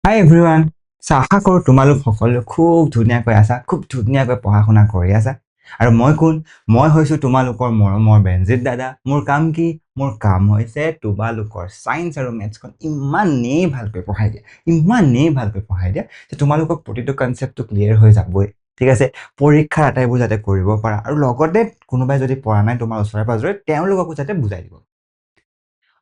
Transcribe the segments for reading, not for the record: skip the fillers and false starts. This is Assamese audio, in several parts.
হাই এভৰিৱান। আশা কৰোঁ তোমালোক সকলো খুব ধুনীয়াকৈ আছা, খুব ধুনীয়াকৈ পঢ়া শুনা কৰি আছা। আৰু মই কোন? মই হৈছোঁ তোমালোকৰ মৰমৰ বেনজিত দাদা। মোৰ কাম কি? মোৰ কাম হৈছে তোমালোকৰ ছায়েন্স আৰু মেথছখন ইমানেই ভালকৈ পঢ়াই দিয়া যে তোমালোকক প্ৰতিটো কনচেপ্টটো ক্লিয়াৰ হৈ যাবই। ঠিক আছে, পৰীক্ষাৰ আটাইবোৰ যাতে কৰিব পাৰা, আৰু লগতে কোনোবাই যদি পৰা নাই তোমাৰ ওচৰে পাজৰে তেওঁলোককো যাতে বুজাই দিব।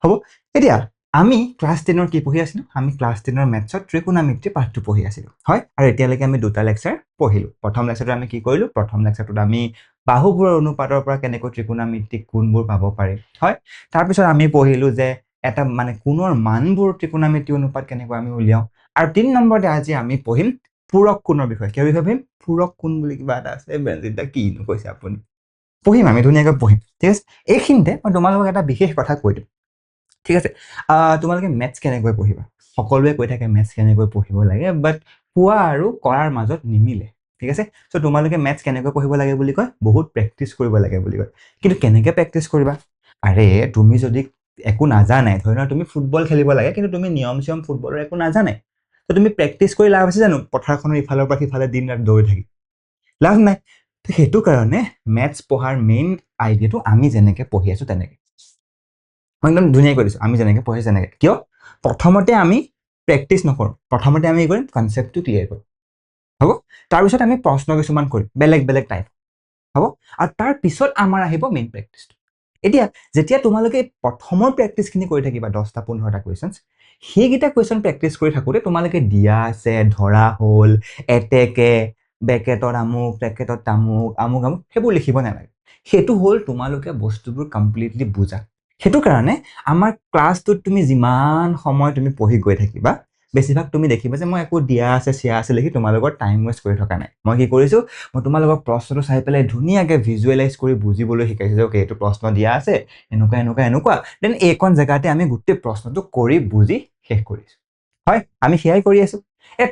হ'ব, এতিয়া আমি ক্লাছ 10ৰ কি পঢ়ি আছিলোঁ? আমি ক্লাছ 10ৰ মেথছত ত্ৰিকোণমিতি পাঠটো পঢ়ি আছিলোঁ, হয়? আৰু এতিয়ালৈকে আমি দুটা লেকচাৰ পঢ়িলোঁ। প্ৰথম লেকচাৰটো আমি কি কৰিলোঁ? প্ৰথম লেকচাৰটোত আমি বাহুবোৰৰ অনুপাতৰ পৰা কেনেকৈ ত্ৰিকোণমিতিক কোণবোৰ পাব পাৰি, হয়? তাৰপিছত আমি পঢ়িলোঁ যে এটা কোণৰ মানবোৰ ত্ৰিকোণমিতি অনুপাত কেনেকৈ আমি উলিয়াওঁ। আৰু 3 নম্বৰতে আজি আমি পঢ়িম পূৰক কোণৰ বিষয়ে। কিহৰ বিষয়ে পঢ়িম? পূৰক কোণ বুলি কিবা এটা আছে, বেনজিতদা কিনো কৈছে আপুনি? পঢ়িম, আমি ধুনীয়াকৈ পঢ়িম, ঠিক আছে? এইখিনিতে মই তোমালোকক এটা বিশেষ কথা কৈ দিম, ঠিক আছে? তোমালোকে মেথছ কেনেকৈ পঢ়িবা? সকলোৱে কৈ থাকে মেথছ কেনেকৈ পঢ়িব লাগে, বাট কোৱা আৰু কৰাৰ মাজত নিমিলে, ঠিক আছে? চ' তোমালোকে মেথছ কেনেকৈ পঢ়িব লাগে বুলি কয়? বহুত প্ৰেক্টিচ কৰিব লাগে বুলি কয়। কিন্তু কেনেকৈ প্ৰেক্টিচ কৰিবা? আৰে তুমি যদি একো নাজানাই, ধৰি লোৱা তুমি ফুটবল খেলিব লাগে, কিন্তু তুমি নিয়ম চিয়ম ফুটবলৰ একো নাজানাই, তো তুমি প্ৰেক্টিচ কৰি লাভ আছে জানো? পথাৰখনৰ ইফালৰ পৰা সিফালে দিন ৰাত দৌৰি থাকি লাভ নাই। তো সেইটো কাৰণে মেথছ পঢ়াৰ মেইন আইডিয়াটো আমি যেনেকৈ পঢ়ি আছোঁ তেনেকৈ। মই একদম ধুনীয়াকৈ দিছোঁ, আমি যেনেকৈ পঢ়িছোঁ তেনেকৈ। কিয়? প্ৰথমতে আমি প্ৰেক্টিচ নকৰোঁ, প্ৰথমতে আমি কৰিম কনচেপ্টটো ক্লিয়াৰ কৰিম, হ'ব? তাৰপিছত আমি প্ৰশ্ন কিছুমান কৰিম বেলেগ বেলেগ টাইপ, হ'ব? আৰু তাৰপিছত আমাৰ আহিব মেইন প্ৰেক্টিচটো। এতিয়া যেতিয়া তোমালোকে প্ৰথমৰ প্ৰেক্টিচখিনি কৰি থাকিবা 10টা-15টা কুৱেশ্যনছ, সেইকেইটা কুৱেশ্যন প্ৰেক্টিচ কৰি থাকোঁতে তোমালোকে দিয়া আছে, ধৰা হ'ল, এতেকে, বেকেটত আমুক, ব্ৰেকেটত তামুক, আমুক আমুক, সেইবোৰ লিখিব নালাগে। সেইটো হ'ল তোমালোকে বস্তুবোৰ কমপ্লিটলি বুজা। সেইটো কাৰণে আমাৰ ক্লাছটোত তুমি যিমান সময় তুমি পঢ়ি গৈ থাকিবা, বেছিভাগ তুমি দেখিবা যে মই একো দিয়া আছে চিয়া আছে লিখি তোমালোকৰ টাইম ৱেষ্ট কৰি থকা নাই। মই কি কৰিছোঁ? মই তোমালোকৰ প্ৰশ্নটো চাই পেলাই ধুনীয়াকৈ ভিজুৱেলাইজ কৰি বুজিবলৈ শিকাইছোঁ যে অ'কে, এইটো প্ৰশ্ন দিয়া আছে, এনেকুৱা এনেকুৱা এনেকুৱা, দেন এইকণ জেগাতে আমি গোটেই প্ৰশ্নটো কৰি বুজি শেষ কৰিছোঁ, হয়? আমি সেয়াই কৰি আছোঁ।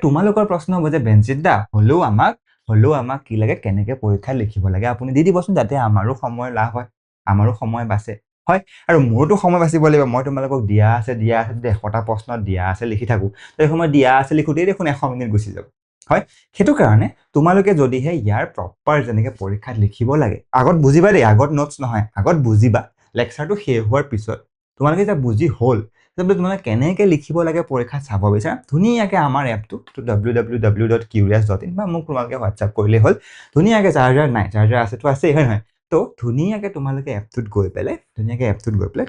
তোমালোকৰ প্ৰশ্ন হ'ব যে বেনজিত দা, হ'লেও আমাক কি লাগে, কেনেকৈ পৰীক্ষাত লিখিব লাগে আপুনি দি দিবচোন, যাতে আমাৰো সময় লাভ হয়, আমাৰো সময় বাচে, হয়? আৰু মোৰতো সময় বাচিব লাগিব। মই তোমালোকক দিয়া আছে 100টা প্ৰশ্ন দিয়া আছে লিখি থাকোঁ, তো এই সময় দিয়া আছে লিখোঁতেই দেখোন 100 মিনিট গুচি যাব, হয়? সেইটো কাৰণে তোমালোকে যদিহে ইয়াৰ প্ৰপাৰ যেনেকৈ পৰীক্ষাত লিখিব লাগে, আগত বুজিবা দেই, আগত নোটছ নহয়, আগত বুজিবা। লেকচাৰটো শেষ হোৱাৰ পিছত তোমালোকে যেতিয়া বুজি হ'ল, তোমালোকে কেনেকৈ লিখিব লাগে পৰীক্ষাত চাব বিচাৰা, ধুনীয়াকৈ আমাৰ এপটো www.curious.in বা মোক তোমালোকে হোৱাটছআপ কৰিলেই হ'ল। ধুনীয়াকৈ চাৰ্জাৰ নাই, চাৰ্জাৰ আছেতো আছেই, হয় নহয়? তো ধুনীয়াকৈ তোমালোকে এপটোত গৈ পেলাই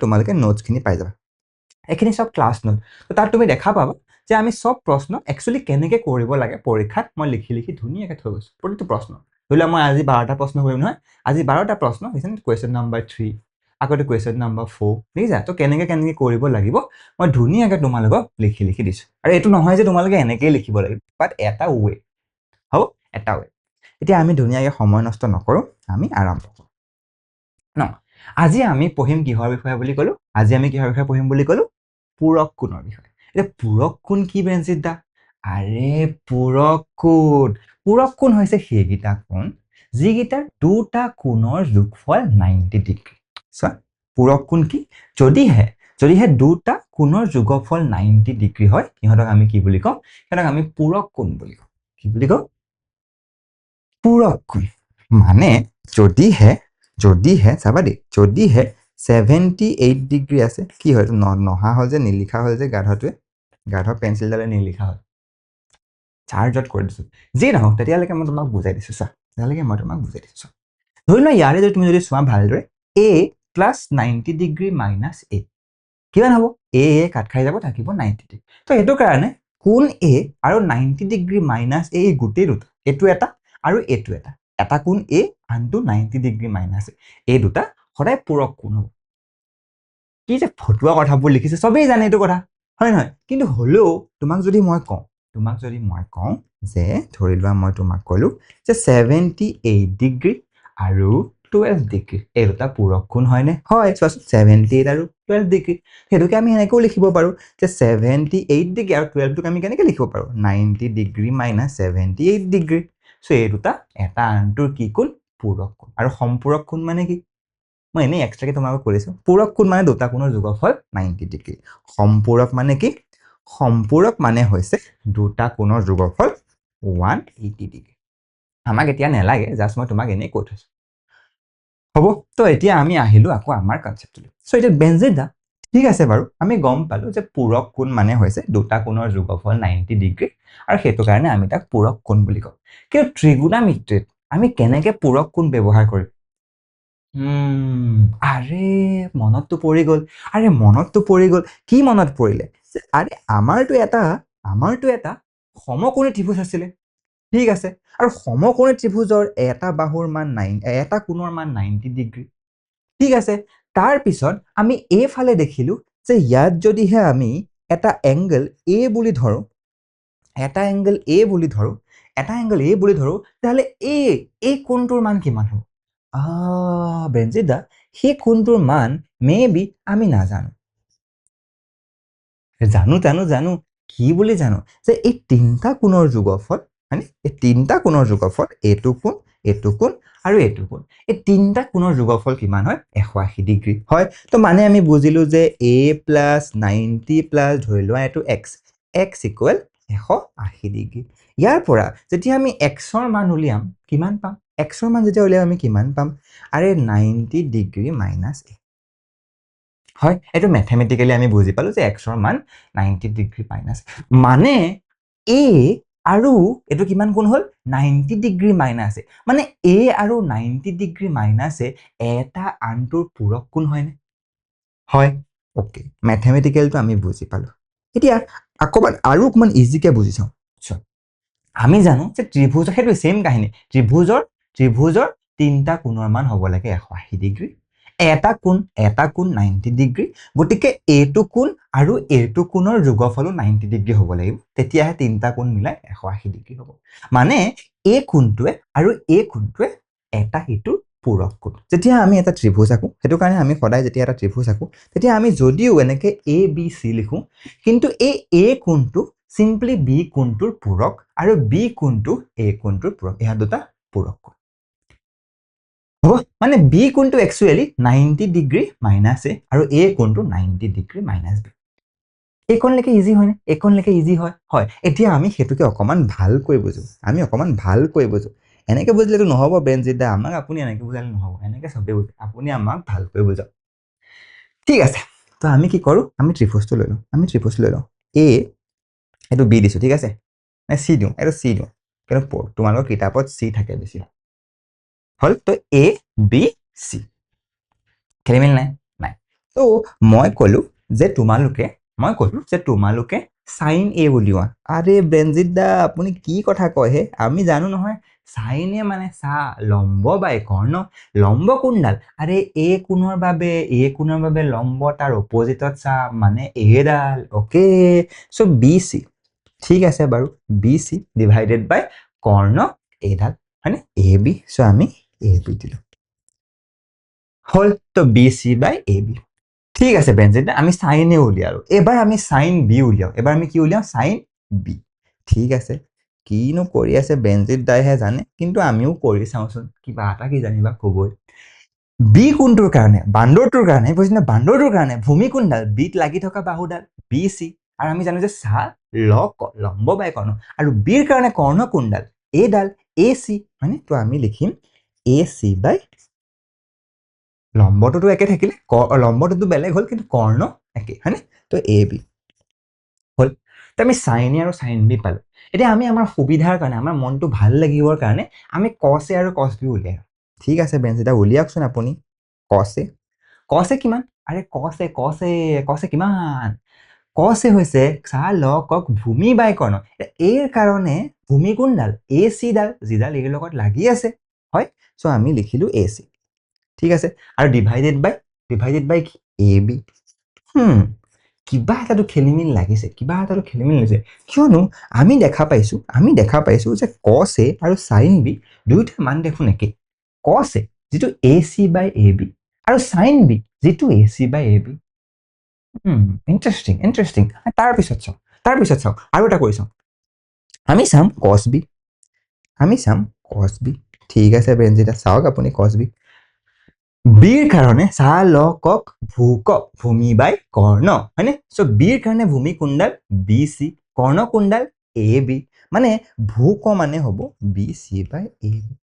তোমালোকে নোটছখিনি পাই যাবা। এইখিনি চব ক্লাছ নোট। তো তাত তুমি দেখা পাবা যে আমি চব প্ৰশ্ন একচুৱেলি কেনেকৈ কৰিব লাগে পৰীক্ষাত মই লিখি লিখি ধুনীয়াকৈ থৈ গৈছোঁ। প্ৰতিটো প্ৰশ্ন ধৰি লোৱা মই আজি 12টা প্ৰশ্ন কৰিম নহয়, আজি 12টা প্ৰশ্ন হৈছে কুৱেশ্যন নম্বৰ 3, আগতে কুৱেশ্যন নম্বৰ 4, দেখিছা? তো কেনেকৈ কৰিব লাগিব মই ধুনীয়াকৈ তোমালোকক লিখি লিখি দিছোঁ। আৰু এইটো নহয় যে তোমালোকে এনেকৈয়ে লিখিব লাগিব, বাট এটা ৱে, হ'ব? এটা ৱে। এতিয়া আমি ধুনীয়াকৈ সময় নষ্ট নকৰোঁ, আমি আৰম্ভ কৰোঁ ন? আজি আমি পঢ়িম কিহৰ বিষয়ে বুলি ক'লোঁ? আজি আমি কিহৰ বিষয়ে পঢ়িম বুলি ক'লোঁ? পূৰক কোণৰ বিষয়ে। এতিয়া পূৰক কোণ কি বেনজিত দা? আৰে পূৰক কোণ হৈছে সেইকেইটা কোণ যিকেইটাৰ দুটা কোণৰ যোগফল 90 ডিগ্ৰী। চোৱা, পূৰক কোণ কি? যদিহে দুটা কোণৰ যোগফল 90 ডিগ্ৰী হয়, সিহঁতক আমি কি বুলি কওঁ? সিহঁতক আমি পূৰক কোণ বুলি কওঁ। কি বুলি কওঁ? পূৰক কোণ। মানে যদিহে চাবা দেই, যদিহে 78 ডিগ্ৰী আছে, কি হয়? নহা হ'ল যে, নিলিখা হ'ল যে, গাধৰ পেঞ্চিলডালে নিলিখা হ'ল, চাৰ্জত কৰি দিছোঁ। যি নহওক, তেতিয়ালৈকে মই তোমাক বুজাই দিছোঁ। চোৱা, ধৰি লোৱা ইয়াৰে তুমি যদি চোৱা ভালদৰে, a plus 90 degree minus a কিমান হ'ব? a কাট খাই যাব, থাকিব 90 ডিগ্ৰী। তো সেইটো কাৰণে কোণ a আৰু 90 ডিগ্ৰী মাইনাছ a গোটেই দুটা, এইটো এটা আৰু এইটো এটা, এটা কোণ a, আনটো 90 ডিগ্ৰী মাইনাছ a, এই দুটা সদায় পূৰক কোণ হ'ব। কি যে ফটুৱা কথাবোৰ লিখিছে, চবেই জানে এইটো কথা, হয় নহয়? কিন্তু হ'লেও তোমাক যদি মই কওঁ যে, ধৰি লোৱা মই তোমাক ক'লোঁ যে 78 ডিগ্ৰী আৰু 12 ডিগ্ৰী এই দুটা পূৰক কোণ হয়নে? হয়। চোৱাচোন, 78 আৰু 12 ডিগ্ৰী, সেইটোকে আমি এনেকৈও লিখিব পাৰোঁ যে 78 ডিগ্ৰী আৰু 12টোক আমি কেনেকৈ লিখিব পাৰোঁ? 90 ডিগ্ৰী মাইনাছ 78 ডিগ্ৰী। চ' এই দুটা এটা আনটোৰ কি কোণ? পূৰক কোণ। আৰু সম্পূৰক কোণ মানে কি? মই এনেই এক্সট্ৰাকৈ তোমালোকক কৰিছোঁ। পূৰক কোণ মানে দুটা কোণৰ যোগফল 90 ডিগ্ৰী। সম্পূৰক মানে কি? সম্পূৰক মানে হৈছে দুটা কোণৰ যোগফল 180 ডিগ্ৰী আমাক এতিয়া নেলাগে জাস্ট মই তোমাক এনেই কৈ থৈছো হ'ব তো এতিয়া আমি আহিলো আকৌ আমাৰ কনসেপ্টলৈ সো এটা বেনজিন দা ঠিক আছে বাৰু আমি গম পালো যে পূৰক কোণ মানে হৈছে দুটা কোণৰ যোগফল 90 ডিগ্ৰী আৰু সেইটো কাৰণে আমি তাক পূৰক কোণ বুলি কওঁ কিন্তু ত্ৰিগুণমিতিত আমি কেনেকৈ পূৰক কোণ ব্যৱহাৰ কৰিম আৰে মনতটো পৰি গ'ল কি মনত পৰিলে আৰে আমাৰটো এটা সমকোণী ত্ৰিভুজ আছিলে ঠিক আছে আৰু সমকোণী ত্ৰিভুজৰ এটা বাহুৰ মান 9 এটা কোণৰ মান 90 ডিগ্ৰী ঠিক আছে তাৰ পিছত আমি এইফালে দেখিলো যে ইয়াত যদিহে আমি এটা এংগল এ বুলি ধৰো তাহলে এই কোণটোৰ মান কিমান হ'ব বেনজিত দা সেই কোণটোৰ মান মেবি আমি নাজানো জানো কি বুলি জানো যে এই তিনটা কোণৰ যোগফল মানে এই তিনটা কোণৰ যোগফল এইটো কোণ আৰু এইটো কোণ এই তিনটা কোণৰ যোগফল কিমান হয় 180 ডিগ্ৰী হয় তো মানে আমি বুজিলো যে a + 90 + ধৰি লোৱা এইটো x = 180 ডিগ্ৰী ইয়াৰ পৰা যেতিয়া আমি x ৰ মান উলিয়াম কিমান পাম x ৰ মান যেতিয়া উলিয়াম আমি কিমান পাম আৰে 90 ডিগ্ৰী - a হয় এটো ম্যাথমেটিক্যালি আমি বুজি পালো যে x ৰ মান 90 ডিগ্ৰী মাইনাস মানে a আৰু এটো কিমান কোণ হল 90 ডিগ্ৰী মাইনাস a মানে a আৰু 90 ডিগ্ৰী মাইনাস a এটা আনটোৰ পূৰক কোণ হয়নে হয় ওকে ম্যাথমেটিক্যালটো আমি বুজি পালো এতিয়া আকমান আৰু অকমান ইজিকে বুজি চাও আমি জানো যে ত্ৰিভুজৰ হেতু সেম কাহিনী ত্ৰিভুজৰ তিনটা কোণৰ মান হ'ব লাগে 180 ডিগ্ৰী এটা কোণ 90 ডিগ্ৰী গটিকে এটো কোণ আৰু এটো কোণৰ যোগফলো 90 ডিগ্ৰী হ'ব লাগিব তেতিয়াহে তিনটা কোণ মিলাই 180 ডিগ্ৰী হ'ব মানে এই কোণটোৱে আৰু এই কোণটোৱে এটা হিতুৰ পূৰক কোণ যেতিয়া আমি এটা ত্ৰিভুজ আঁকো হেতু কাৰণে আমি সদায় যেতিয়া এটা ত্ৰিভুজ আঁকো তেতিয়া আমি যদিও এনেকে a b c লিখো কিন্তু এই a কোণটো সিম্পলি b কোণটোৰ পূৰক আৰু b কোণটো a কোণটোৰ পূৰক এয়া দুটা পূৰক কোণ হ'ব মানে b কোণটো একচুয়ালি 90 ডিগ্ৰী মাইনাস a আৰু a কোণটো 90 ডিগ্ৰী মাইনাস b এইকণ লেকে ইজি হয় নে এইকণ লেকে ইজি হয় এতিয়া আমি হেতুকে অকমান ভালকৈ বুজো এনেকে বুজিলেতো নহব বেনজিত দা আমাক আপুনি এনেকে বুজালে নহব এনেকে সবে বুজে আপুনি আমাক ভালকৈ বুজাওক ঠিক আছে তো আমি কি কৰো আমি ত্ৰিভুজটো লৈ লওঁ a এটো b দিছো ঠিক আছে নাই c দিও এটো c দিও কিন্তু তোমালোকৰ কিতাপত c থাকে বেছি হল তো a b c খেলিমেল নাই তো মই কলো যে তোমালোকে সাইন a উলিওৱা আৰে বেনজিত দা আপুনি কি কথা কয় হে আমি জানো নহয় সাইন a মানে সা লম্ব বাই কৰ্ণ লম্ব কোণডাল আৰে a কোণৰ বাবে লম্ব তাৰ অপোজিটত সা মানে a ডাল ওকে সো bc ঠিক আছে বাৰু bc ডিভাইডেড বাই কৰ্ণ a ডাল হয়নে ab সো আমি ab দিলো হল তো bc বাই ab ঠিক আছে বেনজিত আমি সাইন এ উলিয়ালো এবাৰ আমি সাইন বি উলিয়াও এবাৰ আমি কি উলিয়াও সাইন বি ঠিক আছে কিনো কৰি আছে বেনজিত দাইহে জানে কিন্তু আমিও কৰি চাওচোন কিবা এটা কি জানিবা কবই বি কোণটোৰ কাৰণে বান্দৰটোৰ কাৰণে ভূমি কোণডাল বিত লাগি থকা বাহুডাল বি চি আৰু আমি জানো যে সা লম্ব বাই কৰ্ণ আৰু বিৰ কাৰণে কৰ্ণ কোণডাল এ ডাল এ চি মানে তো আমি লিখিম এ চি বাই লম্বটোতো একে থাকিলে লম্বটোতো বেলেগ হল কিন্তু কৰ্ণ একে হয়নে তো এ বি হল তো আমি সাইন এ আৰু সাইন বি পালো এতিয়া আমি আমাৰ সুবিধাৰ কাৰণে আমাৰ মনটো ভাল লাগিবৰ কাৰণে আমি কস এ আৰু কস বি উলিয়াও ঠিক আছে বেনজিতা উলিয়াওকচোন আপুনি কস এ কিমান আৰে কস এ কিমান কস এ হৈছে সা লকক ভূমি বাই কৰ্ণ এৰ কাৰণে ভূমি কোণডাল এ চি ডাল যিডাল এৰ লগত লাগি আছে হয় সো আমি লিখিলো এ চি ঠিক আছে আৰু ডিভাইডেড বাই এ বি কিবা এটাটো খেলিমেলি লাগিছে কিয়নো আমি দেখা পাইছো যে cos a আৰু sin b দুইটা মান দেখোন একে cos a যেটো ac বাই ab আৰু sin b যেটো ac বাই ab ইন্টাৰেস্টিং তাৰ পিছত চাও আৰু এটা কৰি চাও আমি চাম cos b ঠিক আছে বেনজিতা চাওক আপুনি cos b বিৰ কাৰণে চা ল কক ভূ ক ভূমি বাই কৰ্ণ হয়নে সো বিৰ কাৰণে ভূমি কোনডাল বি চি কৰ্ণ কোনডাল এ বি মানে ভূ ক মানে হ'ব B C by A B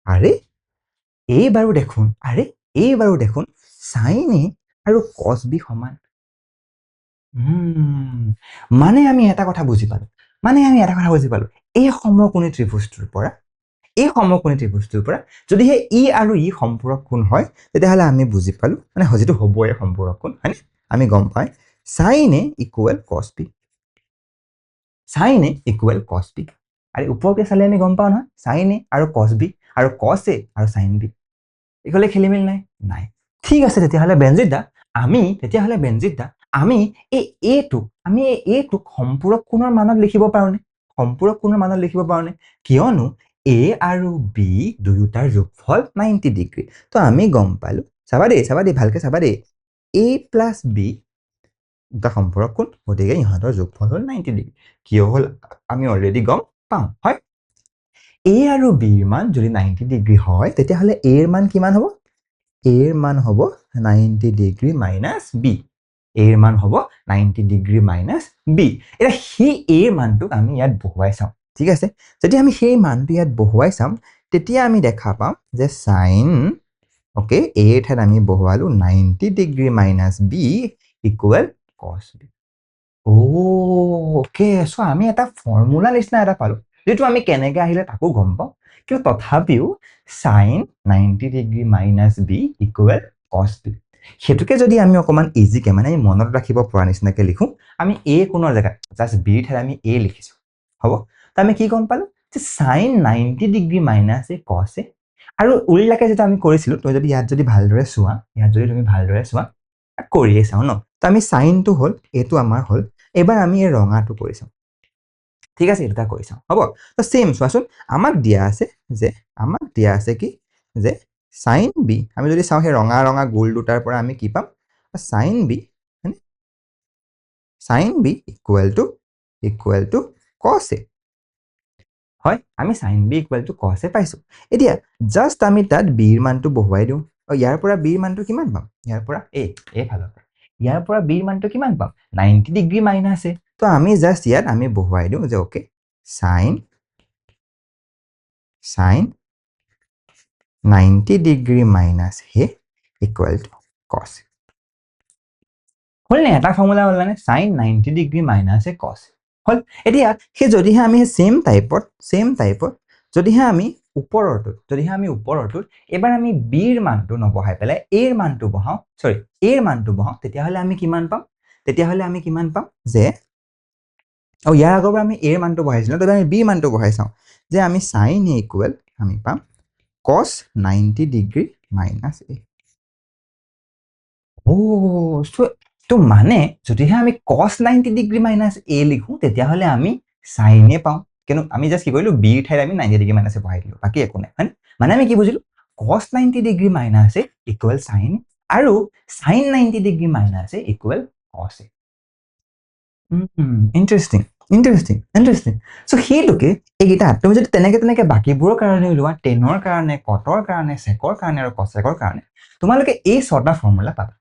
আৰে এইবাৰো দেখোন সাইন এ আৰু কস বি সমান মানে আমি এটা কথা বুজি পালো এই সমকোণী ত্ৰিভুজটোৰ পৰা যদিহে ই আৰু ই সম্পূৰক কোণ হয় তেতিয়াহ'লে আমি বুজি পালো মানে যিটো হ'বই সম্পূৰক কোণ হয়নে আমি গম পাই sign a equal cos B আৰু ওপৰকে চালে আমি গম পাওঁ নহয় সাইন এ আৰু কস বি আৰু কস এ আৰু সাইন বি এইফালে খেলিমেলি নাই ঠিক আছে তেতিয়াহ'লে বেনজিত দা আমি এই এটোক সম্পূৰক কোণৰ মানত লিখিব পাৰোনে কিয়নো এ আৰু বি দুয়োটাৰ যোগফল 90 ডিগ্ৰী তো আমি গম পালো চাবা দেই ভালকে চাবা দেই এ প্লাছ বি দুটা সম্পূৰক কোণ গতিকে ইহঁতৰ যোগফল হ'ল 90 ডিগ্ৰী কিয় হ'ল আমি অলৰেডি গম পাওঁ হয় এ আৰু বিৰ মান যদি 90 ডিগ্ৰী হয় তেতিয়াহ'লে এৰ মান কিমান হ'ব এৰ মান হ'ব 90 ডিগ্ৰী মাইনাছ বি এৰ মান হ'ব 90 ডিগ্ৰী মাইনাছ বি এতিয়া সেই এৰ মানটোক আমি ইয়াত বহুৱাই চাওঁ ঠিক আছে যদি আমি সেই মানটো ইয়াত বহুৱাই চাম তেতিয়া আমি দেখা পাম যে সাইন ওকে এৰ ঠাইত আমি বহুৱালো 90 degree minus B equal cos B okay so আমি এটা ফৰ্মুলা নিচিনা এটা পালো যেটো আমি কেনেকৈ আহিলে তাকো গম পাওঁ কিন্তু তথাপিও sine 90 degree minus B equal cos B সেতুকে যদি আমি অকমান ইজিকে মানে মনত ৰাখিব পৰা নিচিনাকে লিখো আমি এ কোণৰ জেগাত জাস্ট বি ঠাইত আমি এ লিখিছো হ'ব তো আমি কি গম পালো যে সাইন 90 ডিগ্ৰী মাইনাছ এ কস এ আৰু উল্টাকে যেটা আমি কৰিছিলো তই যদি ইয়াত যদি ভালদৰে চোৱা কৰিয়ে চাওঁ ন তো আমি সাইনটো হ'ল এটো আমাৰ হ'ল এবাৰ আমি এই ৰঙাটো কৰি চাওঁ ঠিক আছে এটা কৰি চাওঁ হ'ব তো সেম চোৱাচোন আমাক দিয়া আছে কি যে সাইন বি আমি যদি চাওঁ সেই ৰঙা গোল দুটাৰ পৰা আমি কি পাম sine B equal to cos A হয় আমি sine B equal to cos A পাইছো এতিয়া জাস্ট আমি তাত বিৰ মানটো বহুৱাই দিওঁ ইয়াৰ পৰা বিৰ মানটো কিমান পাম ইয়াৰ পৰা বিৰ মানটো কিমান পাম 90 ডিগ্ৰী মাইনাছ এ তো আমি জাস্ট ইয়াত আমি বহুৱাই দিওঁ যে okay sign 90 degree minus a equal to কস হ'ল নে এটা ফৰ্মুলা হ'ল মানে সাইন 90 ডিগ্ৰী মাইনাছ এ কস হ'ল এতিয়া সেই যদিহে আমি সেম টাইপত যদিহে আমি ওপৰটোত এবাৰ আমি বিৰ মানটো নবহাই পেলাই এৰ মানটো বহাও তেতিয়াহ'লে আমি কিমান পাম যে ইয়াৰ আগৰ পৰা আমি এৰ মানটো বহাইছিলো তবে আমি বিৰ মানটো বহাই চাওঁ যে আমি সাইন এ ইকুৱেল আমি পাম cos 90 ডিগ্ৰী মাইনাছ এ তো মানে যদিহে আমি cos 90 ডিগ্ৰী মাইনাছ এ লিখো তেতিয়াহ'লে আমি সাইন এ পাওঁ কিন্তু আমি জাস্ট কি কৰিলো বিৰ ঠাইত আমি 90 ডিগ্ৰী মাইনাছ এ বহাই দিলো বাকি একো নাই হয় মানে আমি কি বুজিলো cos 90 degree minus a equal sign আৰু sign 90 degree minus a equal cos A interesting so সেইটোকে এইকেইটা তুমি যদি তেনেকে বাকীবোৰৰ কাৰণে লোৱা টেনৰ কাৰণে কটৰ কাৰণে চেকৰ কাৰণে আৰু কচেকৰ কাৰণে তোমালোকে এই ছটা ফৰ্মুলা পাবা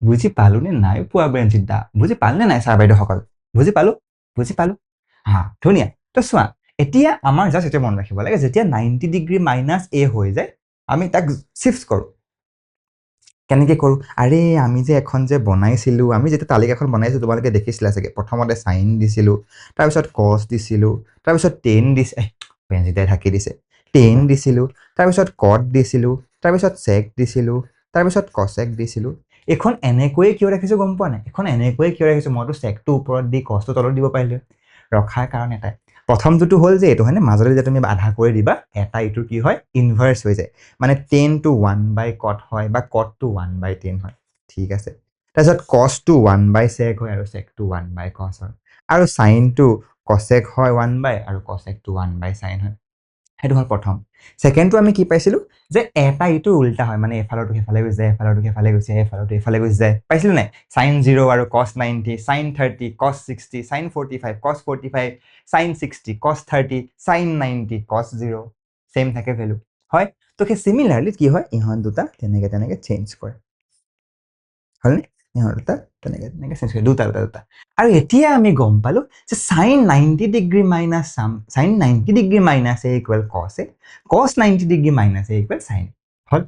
বুজি পালো নে নাই পোৱা বেনজিত দা বুজি পালে নে নাই ছাৰ বাইদেউসকল বুজি পালো হা ধুনীয়া তো চোৱা এতিয়া আমাৰ জাষ্ট এটা মন ৰাখিব লাগে যেতিয়া 90 ডিগ্ৰী মাইনাছ এ হৈ যায় আমি তাক শিফট কৰো কেনেকে কৰো আৰে আমি যে এখন যে বনাইছিলো আমি যেতিয়া তালিকাখন বনাইছিলো তোমালোকে দেখিছিলা চাগে প্ৰথমতে সাইন দিছিলো তাৰপিছত cos দিছিলো তাৰপিছত tan দিছে বেনজিতাই ঢাকি দিছে tan দিছিলো তাৰপিছত cot দিছিলো তাৰপিছত sec দিছিলো তাৰপিছত cosec দিছিলো এখন এনেকৈ কিয় ৰাখিছো গম পোৱা নাই এখন এনেকৈ কিয় ৰাখিছো মইতো secটো ওপৰত দি cosটো তলত দিব পাৰিলো ৰখাৰ কাৰণ এটাই প্ৰথমটো হ'ল যে এইটো হয়নে মাজলৈ যে তুমি আধা কৰি দিবা এটা ইটো কি হয় ইনভাৰ্স হৈ যায় মানে tan to 1/cot হয় বা cot to 1/tan হয় ঠিক আছে তাৰপিছত cos to 1/sec হয় আৰু sec to 1/cos হয় আৰু sin to cosec হয় 1/ আৰু cosec to 1/sin হয় সেইটো হ'ল প্ৰথম সেকেন্ডটো আমি কি পাইছিলো যে এটা ইটো উল্টা হয় মানে এফালটো হেফালে গৈছে এফালটো হেফালে গৈছে এফালটো এফালে গৈছে পাইছিলো নাই sin 0 আৰু cos 90 sin 30 cos 60 sin 45 cos 45 sin 60 cos 30 sin 90 cos 0 same থাকে ভ্যালু হয় তো সেই সিমিলাৰলি কি হয় ইহঁত দুটা তেনেকে চেঞ্জ কৰে হয়নে ইহঁত দুটা তেনেকে চেঞ্জ কৰে দুটা আৰু এতিয়া আমি গম পালো যে sin 90 degree minus sin 90 degree minus a equal cos a cos 90 degree minus a equal sin a hall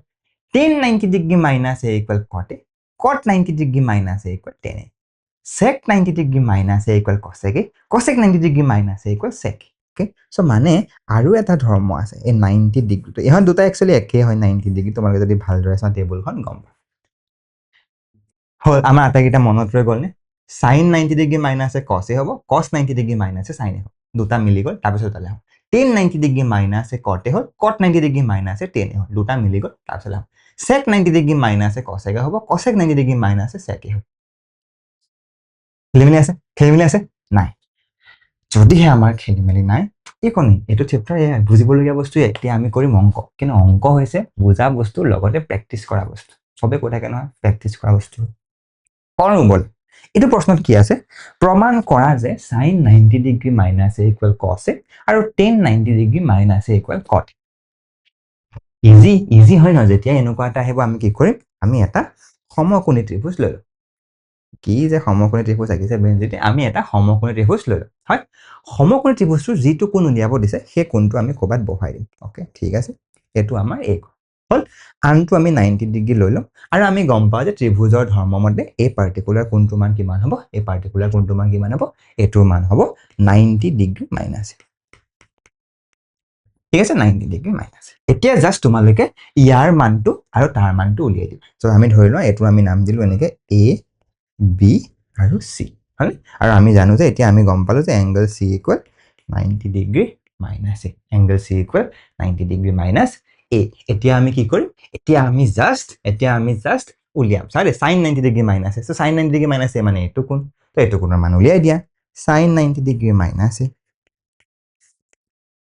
tan 90 degree minus a equal cot a cot 90 degree minus a equal tan a sec 90 degree minus a equal cosec a cosec 90 degree minus a equal sec a okay so মানে আৰু এটা ধৰ্ম আছে এই 90 ডিগ্ৰীটো ইহঁত দুটা একচুয়ালি একেই হয় 90 ডিগ্ৰী তোমালোকে যদি ভালদৰে চাওঁ টেবুলখন গম পাবা হল আমাৰ আটাইকেইটা মনত ৰৈ গ'ল নে sin 90 degree minus a cos a হ'ব cos 90 degree minus a sin a হ'ব দুটা মিলি গ'ল তাৰপিছত তালে হ'ব tan 90 degree minus a cot a হ'ল cot 90 degree minus a tan a হ'ল দুটা মিলি গ'ল তাৰপিছত হ'ব sec 90 degree minus a cosec a হ'ব cosec 90 degree minus a sec a হ'ব খেলিমেলি আছে নাই যদিহে আমাৰ খেলিমেলি নাই একনি এটো চেপ্টাৰ বুজিবলগীয়া বস্তু এতিয়া আমি কৰিম অংক কিন্তু অংক হৈছে বুজা বস্তু লগতে প্ৰেক্টিস কৰা বস্তু সবে কৈ থাকে নহয় প্ৰেক্টিস কৰা বস্তু কৰো বল এটো প্ৰশ্নত কি আছে প্ৰমাণ কৰা যে sin 90 degree minus a equal cos a আৰু tan 90 degree minus a equal cot easy হয় ন যেতিয়া এনেকুৱা এটা আহিব আমি কি কৰিম আমি এটা সমকোণী ত্ৰিভুজ লৈ লম কি যে সমকোণী ত্ৰিভুজ আহিছে বেনজিটি আমি এটা সমকোণী ত্ৰিভুজ লৈ লম হয় সমকোণী ত্ৰিভুজটো যিটো কোণ উলিয়াব দিছে সেই কোণটো আমি ক'বাত বহাই দিম ওকে ঠিক আছে এটো আমাৰ a হল আনটো আমি 90 ডিগ্ৰী লৈ লম আৰু আমি গম পাওঁ যে ত্ৰিভুজৰ ধৰ্ম মতে এই পাৰ্টিকুলাৰ কোণটো মান কিমান হ'ব এই পাৰ্টিকুলাৰ কোণটো মান কিমান হ'ব এটোৰ মান হ'ব 90 ডিগ্ৰী মাইনাছ ঠিক আছে 90 ডিগ্ৰী মাইনাছ এতিয়া জাস্ট তোমালোকে ইয়াৰ মানটো আৰু তাৰ মানটো উলিয়াই দিবা সো আমি ধৰি লওঁ এটো আমি নাম দিলো এনেকে a b আৰু c হয় আৰু আমি জানো যে এতিয়া আমি গম পালো যে angle c equal 90 degree minus a angle c equal 90 degree minus a এতিয়া আমি কি কৰিম এতিয়া আমি জাস্ট উলিয়াম চাৰে sin 90 degree minus a so sin 90 degree minus a মানে এটো কোণ তো এটো কোণৰ মান উলিয়াই দিয়া sin 90 degree minus a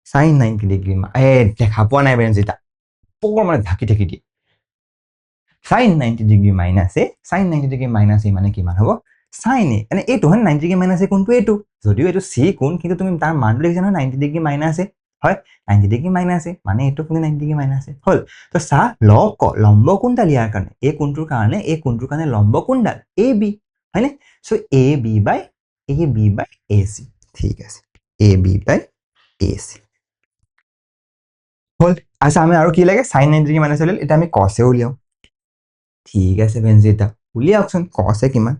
sin 90 degree দেখা পোৱা নাই বেনজিতা পকৰ মানে ঢাকি দিয়ে sin 90 degree minus a sin 90 degree minus a মানে কিমান হ'ব sin a মানে এটো হয় 90 ডিগ্ৰী মাইনাছ a কোনটো এটো যদিও এটো c কোণ কিন্তু তুমি তাৰ মানটো লিখিছা নহয় 90 ডিগ্ৰী মাইনাছ a হয় 90 ডিগ্ৰী মাইনাছ a মানে এটো কোন 90 ডিগ্ৰী মাইনাছ a হল তো সা লম্ব কোণডাল ইয়াৰ কাৰণে এই কোণটোৰ কাৰণে লম্ব কোণডাল ab হয়নে সো ab বাই ac ঠিক আছে ab বাই ac হল আচ্ছা আমি আৰু কি লাগে sin 90 ডিগ্ৰী মাইনাছ এটা আমি cos এ উলিয়াও ঠিক আছে বেনজিতা উলিয়াওকচোন cos এ কিমান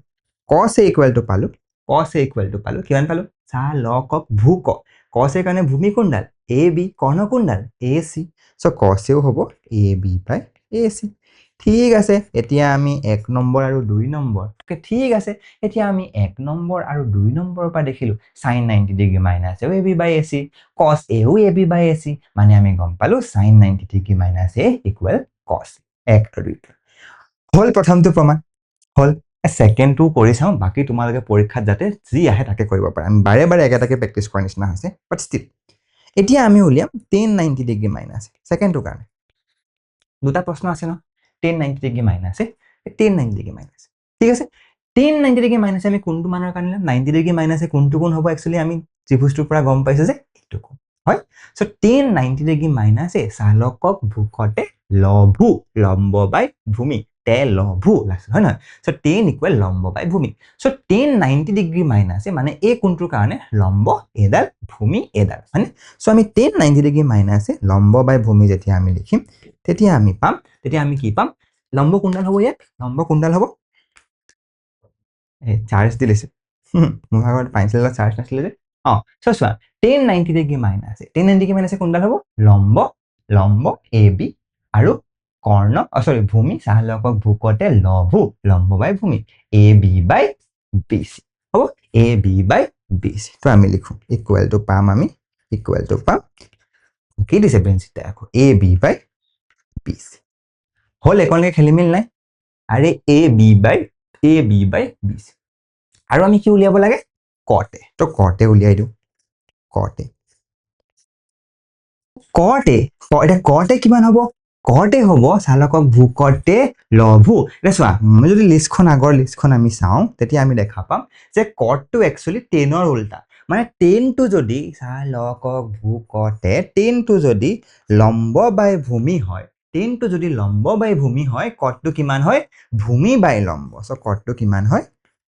cos a ইকুৱেল টু পালো কিমান পালো সা লক অফ ভূক cos এ কাৰণে ভূমি কোণডাল ab কৰ্ণ কোণডাল ac সো cos এও হ'ব ab বাই ac ঠিক আছে এতিয়া আমি 1 নম্বৰ আৰু 2 নম্বৰ ওকে ঠিক আছে এতিয়া আমি 1 নম্বৰ আৰু 2 নম্বৰৰ পৰা দেখিলো sin 90 ডিগ্ৰী মাইনাছ এও ab বাই ac cos এও ab বাই ac মানে আমি গম পালো sin 90 degree minus a equal cos 1 আৰু 2 হল প্ৰথমটো প্ৰমাণ হল সেকেন্ড টু কৰি চাও বাকি তোমালোকে পৰীক্ষাত যাতে যি আহে তাকে কৰিব পাৰা আমি বাৰে বাৰে একেটাকে প্ৰেক্টিস কৰা নিচিনা হৈছে বাট ষ্টিল এতিয়া আমি উলিয়াম tan 90 ডিগ্ৰী মাইনাছ সেকেন্ড টু কাৰণে দুটা প্ৰশ্ন আছে ন tan 90 degree minus tan 90 degree minus ঠিক আছে tan 90 ডিগ্ৰী মাইনাছ আমি কোনটো মানৰ কাৰণে 90 ডিগ্ৰী মাইনাছ কোনটো কোণ হ'ব একচুয়ালি আমি ত্ৰিভুজটোৰ পৰা গম পাইছো যে এইটো কোণ হয় সো tan 90 ডিগ্ৰী মাইনাছ চালকক ভূকতে লঘু লম্ব বাই ভূমি তে লঘু হয় না সো tan ইকুৱেল লম্ব বাই ভূমি সো tan 90 ডিগ্ৰী মাইনাছ মানে এই কোণটোৰ কাৰণে লম্ব এডাল ভূমি এডাল মানে সো আমি tan 90 ডিগ্ৰী মাইনাছ লম্ব বাই ভূমি যেতিয়া আমি লিখিম তেতিয়া আমি কি পাম লম্ব কোণডাল হ'ব ইয়াত লম্ব কোণডাল হ'ব চাৰ্জ দিলেছে মোৰ ভাগত পেন্সিলৰ চাৰ্জ নাছিলে যে সো চোৱা tan 90 degree minus tan 90 degree minus কোণডাল হ'ব লম্ব ab আৰু কৰ্ণ সৰি ভূমি চালকক ভূকতে লঘু লম্ব বাই ভূমি ab বাই bc হ'ব ab বাই bc তো আমি লিখো ইকুৱেল টু পাম কি দিছে বেনচিটা আকৌ ab বাই bc হল একনকে খেলিমিল নাই আৰে ab বাই bc আৰু আমি কি উলিয়াব লাগে cot তো cot উলিয়াই দিও cot কিমান হ'ব cot হ'ব চালকক ভূকতে লঘু এটা চোৱা মই যদি লিষ্টখন আগৰ লিষ্টখন আমি চাওঁ তেতিয়া আমি দেখা পাম যে cot টো একচুয়ালি tan ৰ উল্টা মানে টেনটো যদি চা ল ক ভু কতে টেনটো যদি লম্ব বাই ভূমি হয়, টেনটো যদি লম্ব বাই ভূমি হয়, কটটো কিমান হয়? ভূমি বাই লম্ব। চ' কটটো কিমান হয়?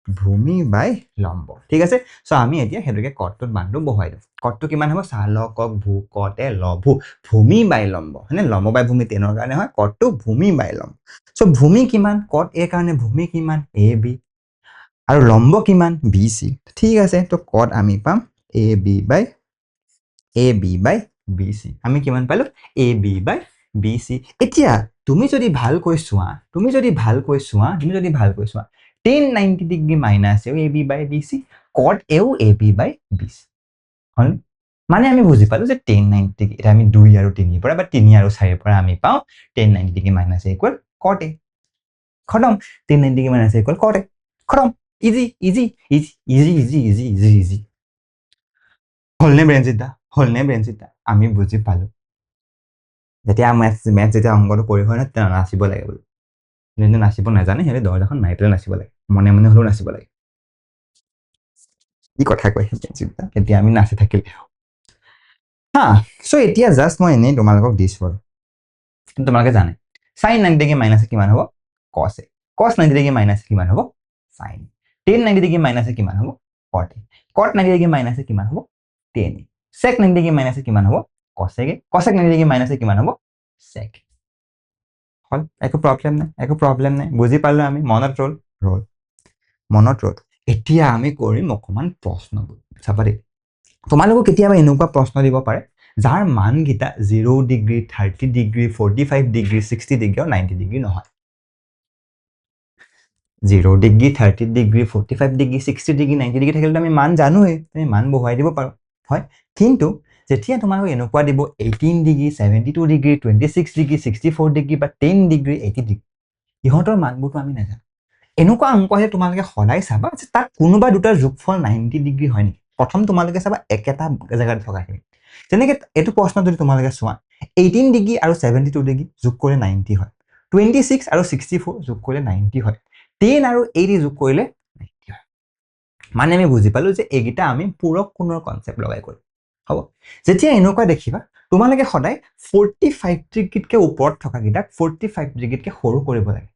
ভূমি বাই লম্ব। ঠিক আছে, চ' আমি এতিয়া সেইটোকে কটটোত মানটো বহুৱাই দিওঁ। কটটো কিমান হ'ব? চা ল ক ভু কতে ল ভূ ভূমি বাই লম্ব, হয়নে? লম্ব বাই ভূমি টেনৰ কাৰণে হয়, কটটো ভূমি বাই লম্ব। চ' ভূমি কিমান? কট এ কাৰণে ভূমি কিমান? A B. আৰু লম্ব কিমান? B C. ঠিক আছে, তো কট আমি পাম A B by B C. আমি কিমান পালো? A B by B C. এতিয়া তুমি যদি ভালকৈ চোৱা, তুমি যদি ভালকৈ চোৱা 1090 degree minus A B by B C, কট এও এ বি বাই বি চি। হয়, মানে আমি বুজি পালো যে 1090 ডিগ্ৰী, এটা আমি 2 আৰু 3 পৰা বা 3 আৰু 4 পৰা আমি পাওঁ 1090 degree minus a equal cot A. খতম। 1090 degree minus a equal cot A. খতম। Easy easy easy easy easy easy easy easy. হলনে ব্ৰেঞ্চিতা? হলনে ব্ৰেঞ্চিতা? আমি বুজি পালো। যেতিয়া মেথ যেতিয়া অংকটো কৰি হয় ন, তেতিয়া নাচিব লাগে বোলো। যোনে নাচিব নাজানে সিহঁতে দৰজাখন মাৰি পেলাই নাচিব লাগে, মনে মনে হ'লেও নাচিব লাগে। কি কথা কয় ব্ৰেঞ্চিতা? এতিয়া আমি নাচি থাকিলে হা। চ' এতিয়া জাষ্ট মই এনেই তোমালোকক দিছো আৰু তোমালোকে জানে sin 90 ডিগ্ৰী মাইনাছে কিমান হ'ব? cos এ। cos 90 ডিগ্ৰী মাইনাছে কিমান হ'ব? sin এ। tan 90 ডিগ্ৰী মাইনাছে কিমান হ'ব? cot এ। cot 90 ডিগ্ৰী মাইনাছে কিমান হ'ব? tan এ। sec 90 ডিগ্ৰী মাইনাছে কিমান হ'ব? cosec এ। cosec 90 ডিগ্ৰী মাইনাছে কিমান হ'ব? sec এ। হ'ল, একো প্ৰব্লেম নাই, একো প্ৰব্লেম নাই, বুজি পালো আমি। মনত ৰ'ল? ৰ'ল। মনত ৰ'ল। এতিয়া আমি কৰিম অকণমান প্ৰশ্নবোৰ। চাবা দেই, তোমালোকক কেতিয়াবা এনেকুৱা প্ৰশ্ন দিব পাৰে যাৰ মানকেইটা 0 ডিগ্ৰী, 30 ডিগ্ৰী, 45 ডিগ্ৰী, 60 ডিগ্ৰী আৰু 90 ডিগ্ৰী নহয়। 0 degree, 30 degree, 45 degree, 60 degree, 90 degree থাকিলেতো আমি মান জানোৱেই, আমি মান বহুৱাই দিব পাৰোঁ, হয়। কিন্তু যেতিয়া তোমালোকক এনেকুৱা দিব 18 ডিগ্ৰী, 72 ডিগ্ৰী, 26 ডিগ্ৰী, 64 ডিগ্ৰী বা 10 ডিগ্ৰী, 80 ডিগ্ৰী, ইহঁতৰ মানবোৰতো আমি নাজানো। এনেকুৱা অংক আহিলে তোমালোকে সদায় চাবা যে তাত কোনোবা দুটা যোগফল 90 ডিগ্ৰী হয় নেকি। প্ৰথম তোমালোকে চাবা একেটা জেগাত থকাখিনি। যেনেকৈ এইটো প্ৰশ্ন যদি তোমালোকে চোৱা 18 ডিগ্ৰী আৰু 72 ডিগ্ৰী যোগ কৰিলে 90 হয়, 26 আৰু 64 যোগ কৰিলে 90 হয়, 10 আৰু 80 যোগ কৰিলে 90 হয়। মানে আমি বুজি পালো যে এইকেইটা আমি পূৰক কোণৰ কনচেপ্ট লগাই কৰিম। হ'ব, যেতিয়া এনেকুৱা দেখিবা তোমালোকে সদায় 45 ডিগ্ৰীতকৈ ওপৰত থকাকেইটাক 45 ডিগ্ৰীতকৈ সৰু কৰিব লাগে।